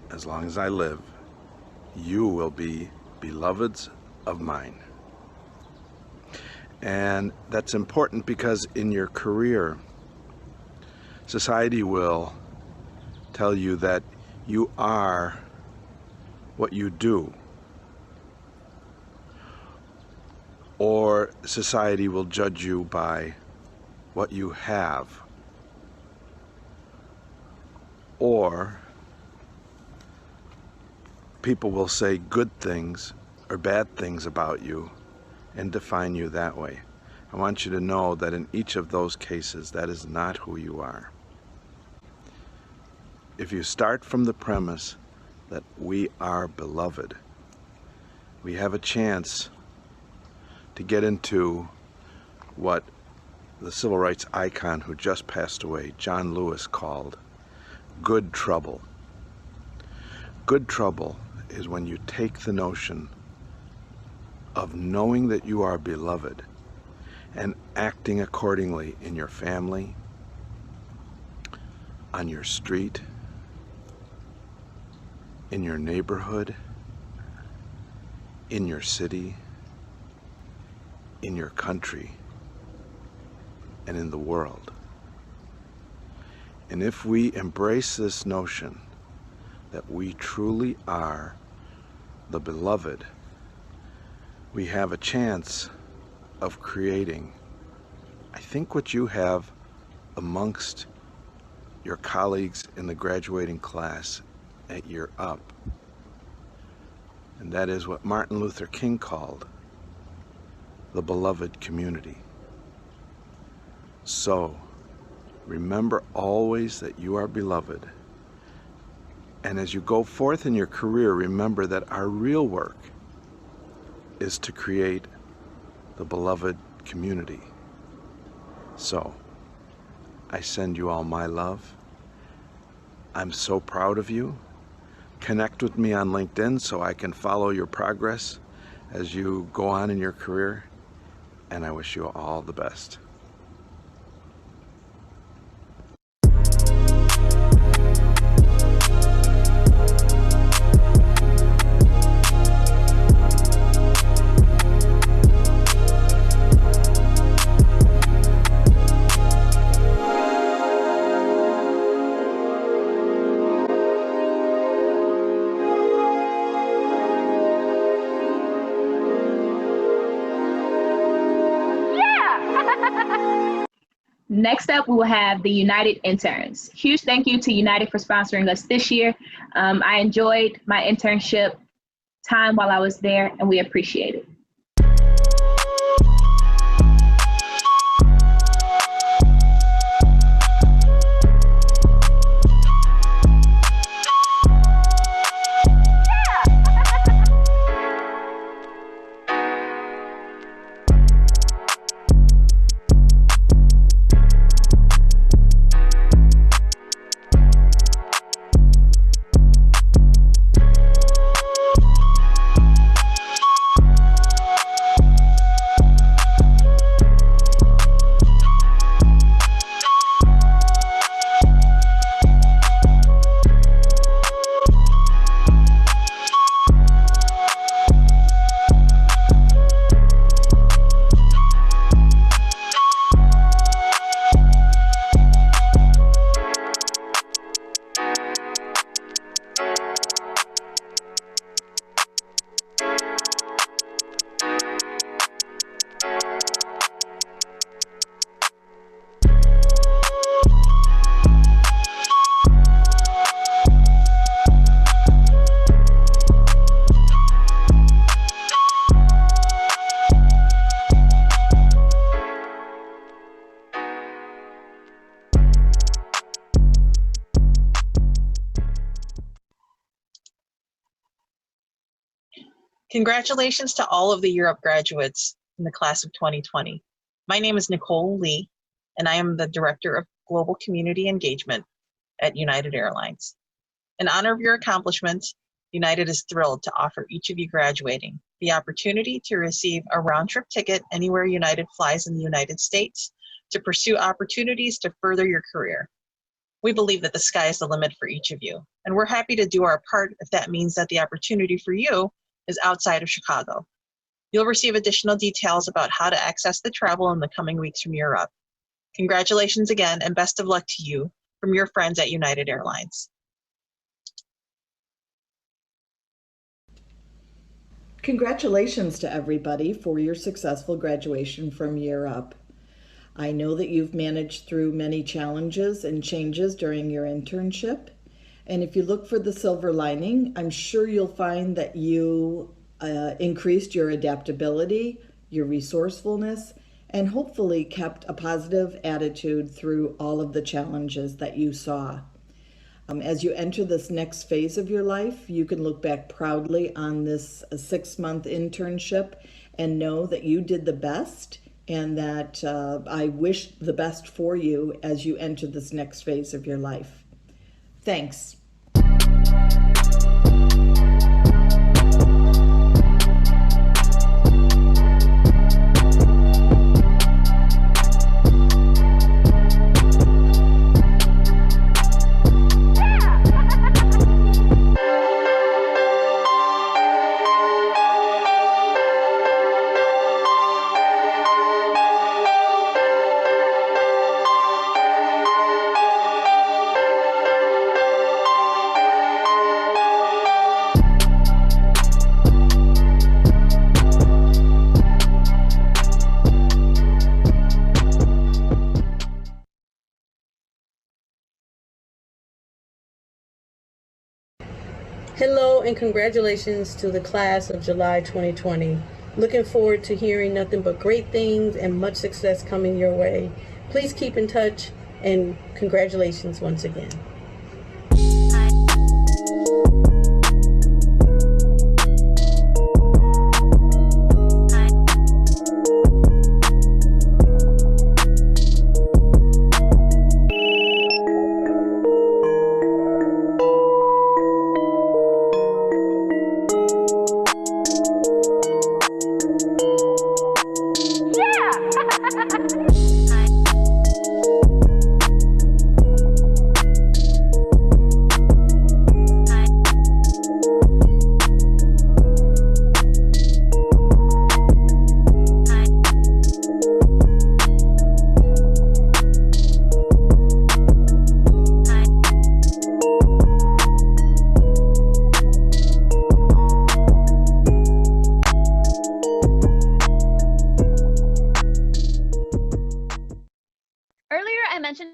as long as I live, you will be beloveds of mine. And that's important because in your career, society will tell you that you are what you do, or society will judge you by what you have, or people will say good things or bad things about you and define you that way. I want you to know that in each of those cases, that is not who you are. If you start from the premise that we are beloved, we have a chance to get into what the civil rights icon who just passed away, John Lewis, called good trouble. Good trouble is when you take the notion of knowing that you are beloved and acting accordingly in your family, on your street, in your neighborhood, in your city, in your country, and in the world. And if we embrace this notion that we truly are the beloved, we have a chance of creating, I think, what you have amongst your colleagues in the graduating class at year up. And that is what Martin Luther King called the beloved community. So, remember always that you are beloved. And as you go forth in your career, remember that our real work is to create the beloved community. So, I send you all my love. I'm so proud of you. Connect with me on LinkedIn so I can follow your progress as you go on in your career. And I wish you all the best.
Next up, we will have the United interns. Huge thank you to United for sponsoring us this year. I enjoyed my internship time while I was there, and we appreciate it.
Congratulations to all of the Europe graduates in the class of 2020. My name is Nicole Lee, and I am the Director of Global Community Engagement at United Airlines. In honor of your accomplishments, United is thrilled to offer each of you graduating the opportunity to receive a round-trip ticket anywhere United flies in the United States to pursue opportunities to further your career. We believe that the sky is the limit for each of you, and we're happy to do our part if that means that the opportunity for you is outside of Chicago. You'll receive additional details about how to access the travel in the coming weeks from Europe. Congratulations again, and best of luck to you from your friends at United Airlines.
Congratulations to everybody for your successful graduation from Year Up. I know that you've managed through many challenges and changes during your internship. And if you look for the silver lining, I'm sure you'll find that you increased your adaptability, your resourcefulness, and hopefully kept a positive attitude through all of the challenges that you saw. As you enter this next phase of your life, you can look back proudly on this 6-month internship and know that you did the best, and that I wish the best for you as you enter this next phase of your life. Thanks.
Hello and congratulations to the class of July 2020. Looking forward to hearing nothing but great things and much success coming your way. Please keep in touch, and congratulations once again.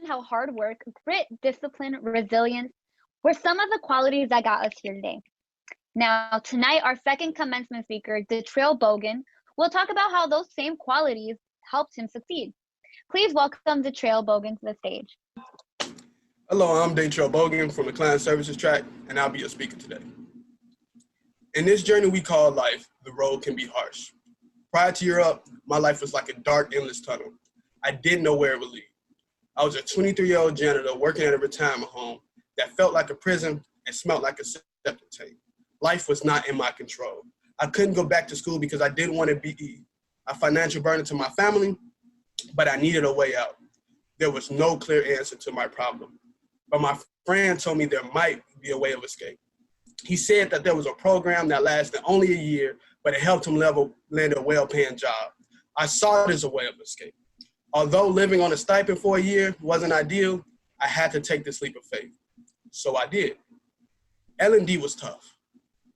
How hard work, grit, discipline, resilience were some of the qualities that got us here today. Now, tonight, our second commencement speaker, Detrail Bogan, will talk about how those same qualities helped him succeed. Please welcome Detrail Bogan to the stage.
Hello, I'm Detrail Bogan from the Client Services track, and I'll be your speaker today. In this journey we call life, the road can be harsh. Prior to Europe, my life was like a dark, endless tunnel. I didn't know where it would lead. I was a 23-year-old janitor working at a retirement home that felt like a prison and smelled like a septic tank. Life was not in my control. I couldn't go back to school because I didn't want to be a financial burden to my family, but I needed a way out. There was no clear answer to my problem. But my friend told me there might be a way of escape. He said that there was a program that lasted only a year, but it helped him land a well-paying job. I saw it as a way of escape. Although living on a stipend for a year wasn't ideal, I had to take this leap of faith. So I did. L&D was tough.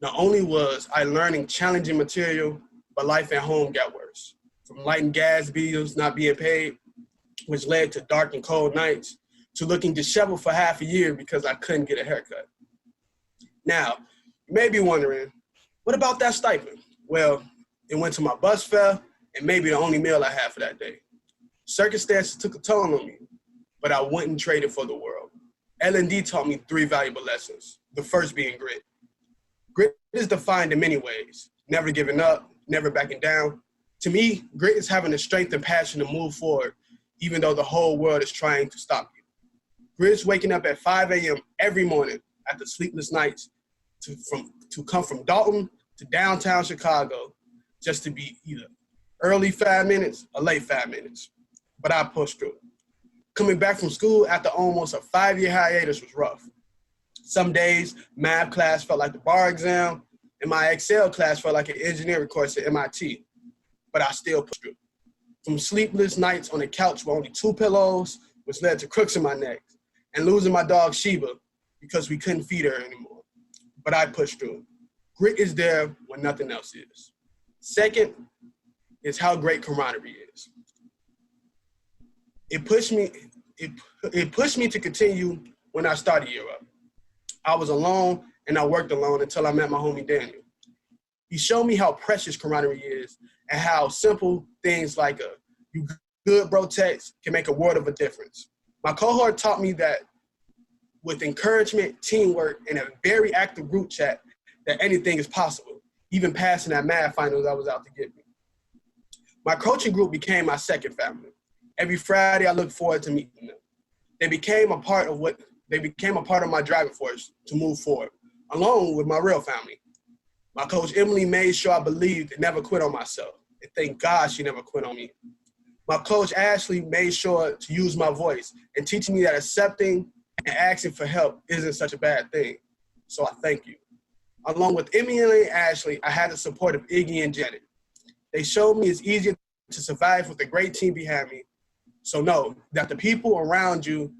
Not only was I learning challenging material, but life at home got worse. From light and gas bills not being paid, which led to dark and cold nights, to looking disheveled for half a year because I couldn't get a haircut. Now, you may be wondering, what about that stipend? Well, it went to my bus fare and maybe the only meal I had for that day. Circumstances took a toll on me, but I wouldn't trade it for the world. L&D taught me 3 valuable lessons, the first being grit. Grit is defined in many ways, never giving up, never backing down. To me, grit is having the strength and passion to move forward, even though the whole world is trying to stop you. Grit is waking up at 5 a.m. every morning after sleepless nights to come from Dalton to downtown Chicago just to be either early 5 minutes or late 5 minutes. But I pushed through. Coming back from school after almost a 5-year hiatus was rough. Some days, math class felt like the bar exam, and my Excel class felt like an engineering course at MIT. But I still pushed through. From sleepless nights on the couch with only 2 pillows, which led to crooks in my neck, and losing my dog Sheba because we couldn't feed her anymore. But I pushed through. Grit is there when nothing else is. Second is how great camaraderie is. It pushed me to continue when I started Year Up. I was alone and I worked alone until I met my homie Daniel. He showed me how precious camaraderie is and how simple things like a "you good bro" text can make a world of a difference. My cohort taught me that with encouragement, teamwork, and a very active group chat, that anything is possible, even passing that math finals I was out to get me. My coaching group became my second family. Every Friday, I look forward to meeting them. They became a part of my driving force to move forward, along with my real family. My coach Emily made sure I believed and never quit on myself. And thank God she never quit on me. My coach Ashley made sure to use my voice and teaching me that accepting and asking for help isn't such a bad thing. So I thank you. Along with Emily and Ashley, I had the support of Iggy and Janet. They showed me it's easier to survive with a great team behind me. So know that the people around you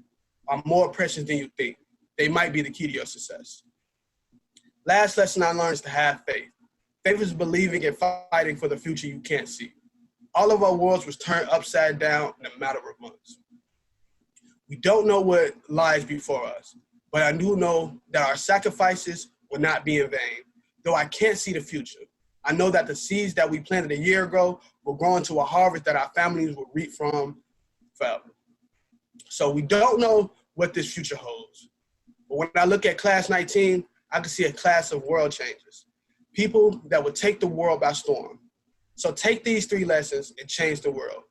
are more precious than you think. They might be the key to your success. Last lesson I learned is to have faith. Faith is believing and fighting for the future you can't see. All of our worlds was turned upside down in a matter of months. We don't know what lies before us, but I do know that our sacrifices will not be in vain. Though I can't see the future, I know that the seeds that we planted a year ago will grow into a harvest that our families will reap from forever. So we don't know what this future holds. But when I look at Class 19, I can see a class of world changers, people that will take the world by storm. So take these 3 lessons and change the world.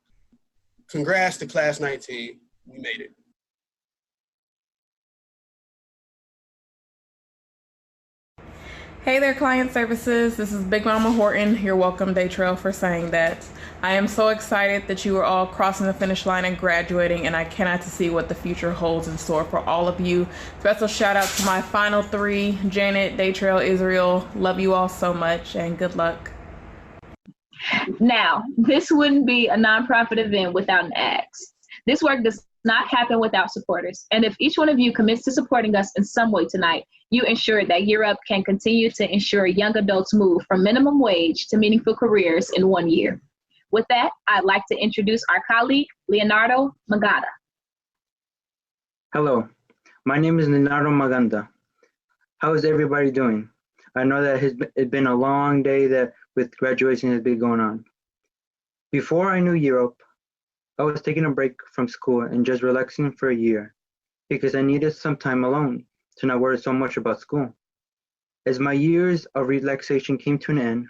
Congrats to Class 19. We made it.
Hey there, client services. This is Big Mama Horton, your welcome day trail for saying that. I am so excited that you are all crossing the finish line and graduating, and I cannot see what the future holds in store for all of you. Special shout out to my final 3, Janet, Day Trail, Israel. Love you all so much and good luck.
Now, this wouldn't be a nonprofit event without an axe. This work does not happen without supporters. And if each one of you commits to supporting us in some way tonight, you ensure that Year Up can continue to ensure young adults move from minimum wage to meaningful careers in 1 year. With that, I'd like to introduce our colleague, Leonardo Magada.
Hello, my name is Leonardo Maganda. How is everybody doing? I know that it's been a long day that with graduation has been going on. Before I knew Year Up, I was taking a break from school and just relaxing for a year because I needed some time alone to not worry so much about school. As my years of relaxation came to an end,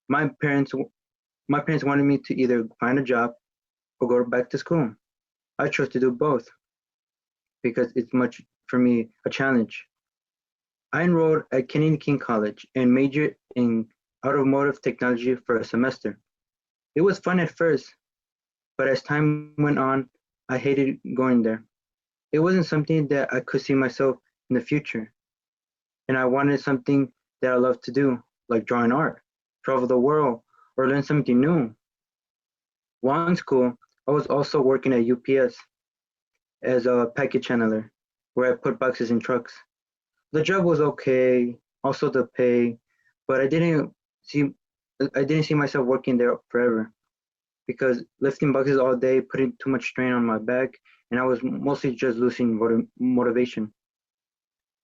my parents wanted me to either find a job or go back to school. I chose to do both because it's much, for me, a challenge. I enrolled at Kennedy King College and majored in automotive technology for a semester. It was fun at first, but as time went on, I hated going there. It wasn't something that I could see myself in the future. And I wanted something that I loved to do, like drawing art, travel the world, or learn something new. While in school, I was also working at UPS as a package handler, where I put boxes in trucks. The job was okay, also the pay, but I didn't see myself working there forever because lifting boxes all day, putting too much strain on my back, and I was mostly just losing motivation.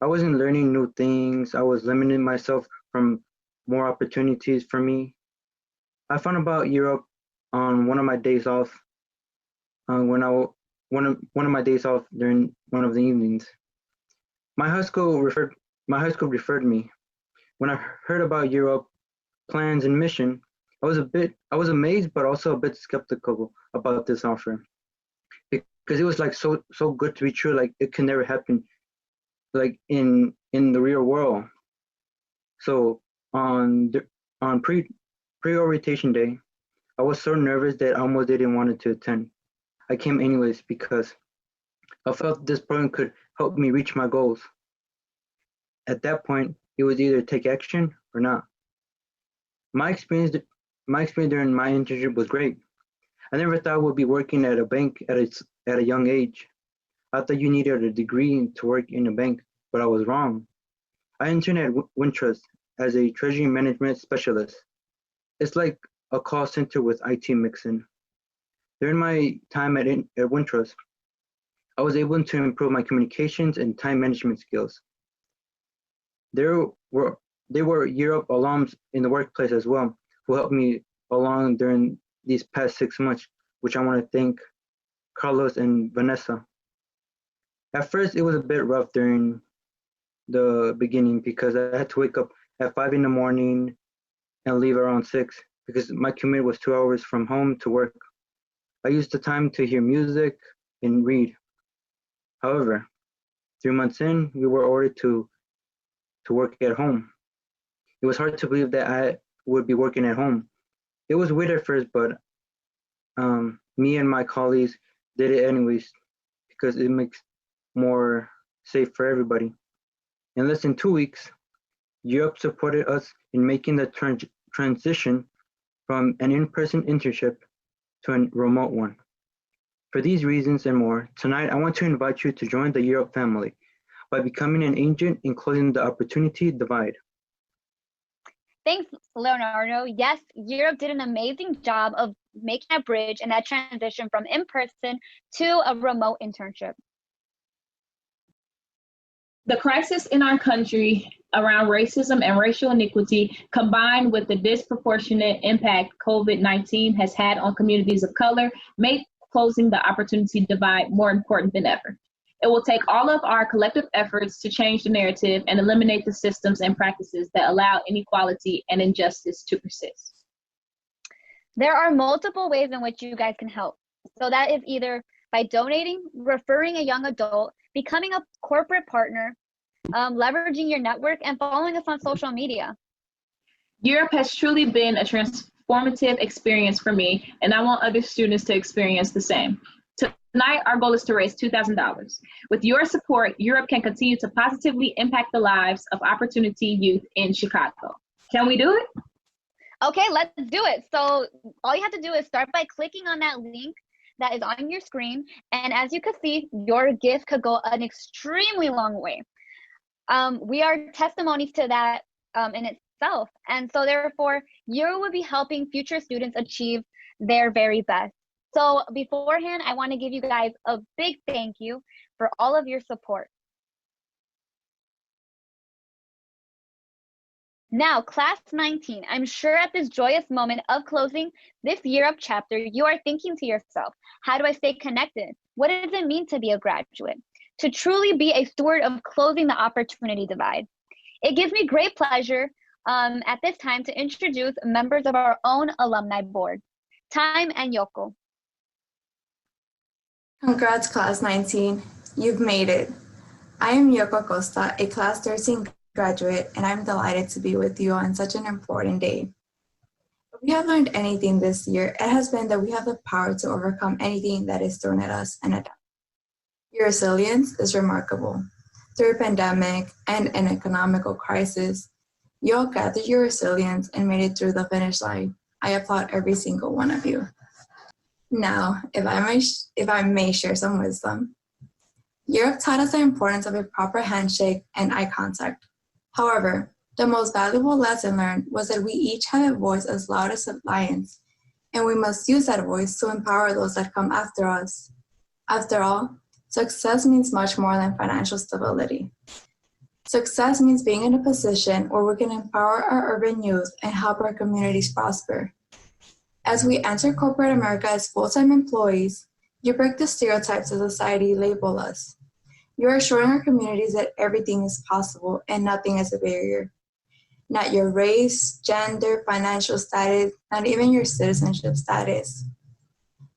I wasn't learning new things. I was limiting myself from more opportunities for me. I found about Year Up on one of my days off. One of my days off during one of the evenings. My high school referred me. When I heard about Year Up plans and mission, I was amazed, but also a bit skeptical about this offer because it was like so good to be true. Like it can never happen. like in the real world. So on pre-orientation day, I was so nervous that I almost didn't want to attend. I came anyways because I felt this program could help me reach my goals. At that point, it was either take action or not. My experience during my internship was great. I never thought I would be working at a bank at a young age. I thought you needed a degree to work in a bank, but I was wrong. I interned at Wintrust as a treasury management specialist. It's like a call center with IT mixin. During my time at Wintrust, I was able to improve my communications and time management skills. There were Europe alums in the workplace as well who helped me along during these past 6 months, which I want to thank Carlos and Vanessa. At first, it was a bit rough during the beginning because I had to wake up at 5 in the morning and leave around 6 because my commute was 2 hours from home to work. I used the time to hear music and read. However, 3 months in, we were ordered to work at home. It was hard to believe that I would be working at home. It was weird at first, but me and my colleagues did it anyways because it makes more safe for everybody. In less than 2 weeks, Europe supported us in making the transition from an in-person internship to a remote one. For these reasons and more, tonight I want to invite you to join the Europe family by becoming an agent in closing the opportunity divide.
Thanks, Leonardo. Yes, Europe did an amazing job of making that bridge and that transition from in-person to a remote internship.
The crisis in our country around racism and racial inequity, combined with the disproportionate impact COVID-19 has had on communities of color, make closing the opportunity divide more important than ever. It will take all of our collective efforts to change the narrative and eliminate the systems and practices that allow inequality and injustice to persist.
There are multiple ways in which you guys can help. So that is either by donating, referring a young adult, becoming a corporate partner, leveraging your network, and following us on social media.
Europe has truly been a transformative experience for me, and I want other students to experience the same. Tonight, our goal is to raise $2,000. With your support, Europe can continue to positively impact the lives of opportunity youth in Chicago. Can we do it?
Okay, let's do it. So all you have to do is start by clicking on that link that is on your screen. And as you can see, your gift could go an extremely long way. We are testimonies to that in itself. And so therefore, you will be helping future students achieve their very best. So beforehand, I want to give you guys a big thank you for all of your support. Now, class 19, I'm sure at this joyous moment of closing this Europe chapter, you are thinking to yourself, how do I stay connected? What does it mean to be a graduate? To truly be a steward of closing the opportunity divide. It gives me great pleasure at this time to introduce members of our own alumni board, Time and Yoko.
Congrats, class 19. You've made it. I am Yoko Costa, a class 13 graduate, and I'm delighted to be with you on such an important day. If we have learned anything this year, it has been that we have the power to overcome anything that is thrown at us and adapt. Your resilience is remarkable. Through a pandemic and an economical crisis, you all gathered your resilience and made it through the finish line. I applaud every single one of you. Now, if I may share some wisdom. Europe taught us the importance of a proper handshake and eye contact. However, the most valuable lesson learned was that we each have a voice as loud as a lion's, and we must use that voice to empower those that come after us. After all, success means much more than financial stability. Success means being in a position where we can empower our urban youth and help our communities prosper. As we enter corporate America as full-time employees, you break the stereotypes that society label us. You are showing our communities that everything is possible and nothing is a barrier. Not your race, gender, financial status, not even your citizenship status.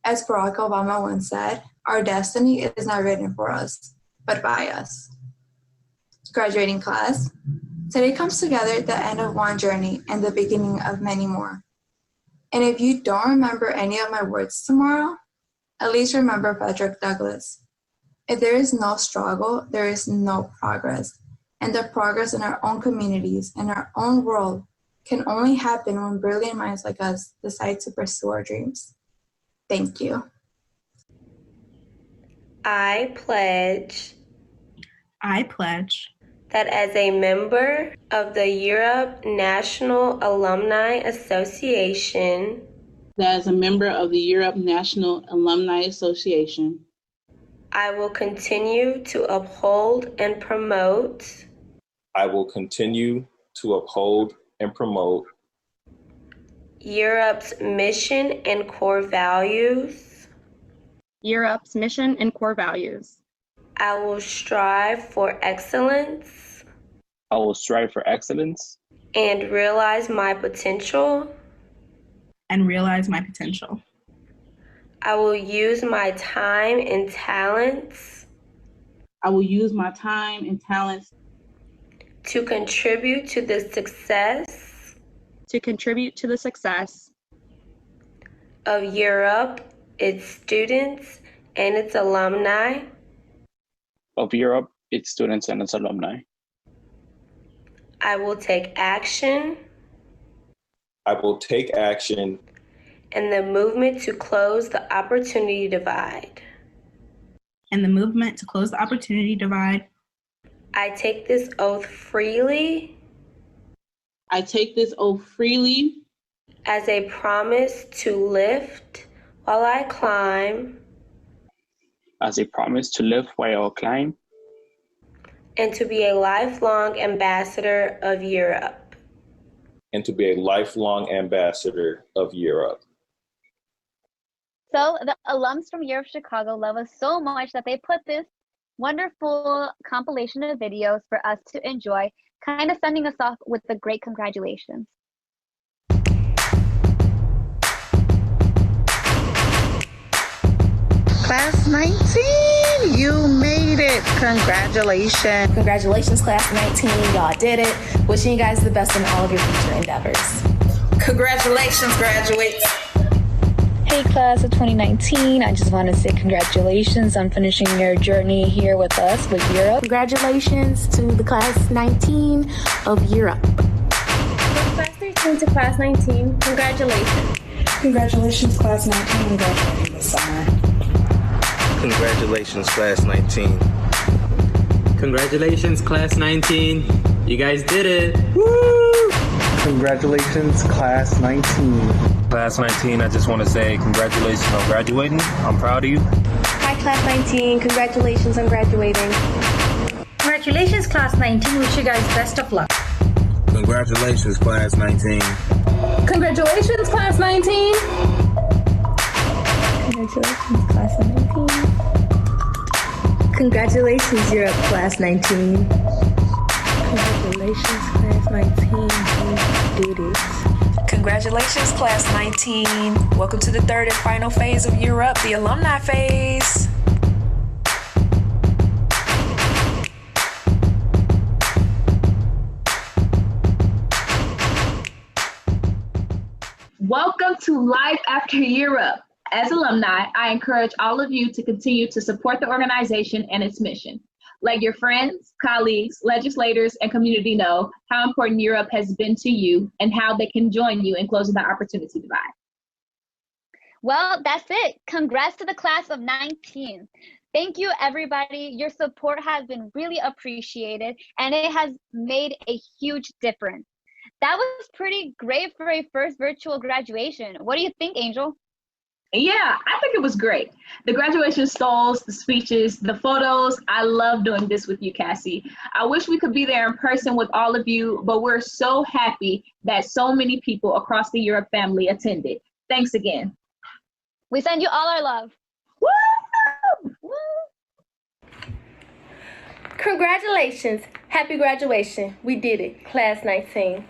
As Barack Obama once said, our destiny is not written for us, but by us. graduating class. Today comes together at the end of one journey and the beginning of many more. And if you don't remember any of my words tomorrow, at least remember Frederick Douglass. If there is no struggle, there is no progress. And the progress in our own communities and our own world can only happen when brilliant minds like us decide to pursue our dreams. Thank you.
I pledge that as a member of the Europe National Alumni Association, I will continue to uphold and promote Europe's mission and core values. I will strive for excellence and realize my potential. I will use my time and talents to contribute to the success of Europe, its students, and its alumni. I will take action in the movement to close the opportunity divide. I take this oath freely as a promise to lift while I climb and to be a lifelong ambassador of Europe.
So the alums from Europe Chicago love us so much that they put this wonderful compilation of videos for us to enjoy, kind of sending us off with a great congratulations.
Class 19, you made it. Congratulations.
Congratulations, class 19. Y'all did it. Wishing you guys the best in all of your future endeavors.
Congratulations, graduates.
Hey class of 2019, I just want to say congratulations on finishing your journey here with us with Europe.
Congratulations to the class 19 of Europe.
From class 13 to class 19, congratulations.
Congratulations class 19 on graduating this summer.
Congratulations, class 19.
Congratulations, class 19. You guys did it. Woo!
Congratulations, class 19.
Class 19, I just want to say congratulations on graduating. I'm proud of you.
Hi, class 19. Congratulations on graduating.
Congratulations, class 19. Wish you guys best of luck.
Congratulations, class 19.
Congratulations, class 19.
Congratulations, class 19. Congratulations, Europe, class 19.
Congratulations, class 19. You did it.
Congratulations, class 19. Welcome to the third and final phase of Europe, the alumni phase.
Welcome to Life After Europe. As alumni, I encourage all of you to continue to support the organization and its mission. Let your friends, colleagues, legislators, and community know how important Europe has been to you and how they can join you in closing the opportunity divide.
Well, that's it. Congrats to the class of 19. Thank you, everybody. Your support has been really appreciated, and it has made a huge difference. That was pretty great for a first virtual graduation. What do you think, Angel?
Yeah, I think it was great. The graduation stalls, the speeches, the photos. I love doing this with you, Cassie. I wish we could be there in person with all of you, but we're so happy that so many people across the Europe family attended. Thanks again.
We send you all our love.
Woo!
Woo! Congratulations. Happy graduation. We did it. Class 19.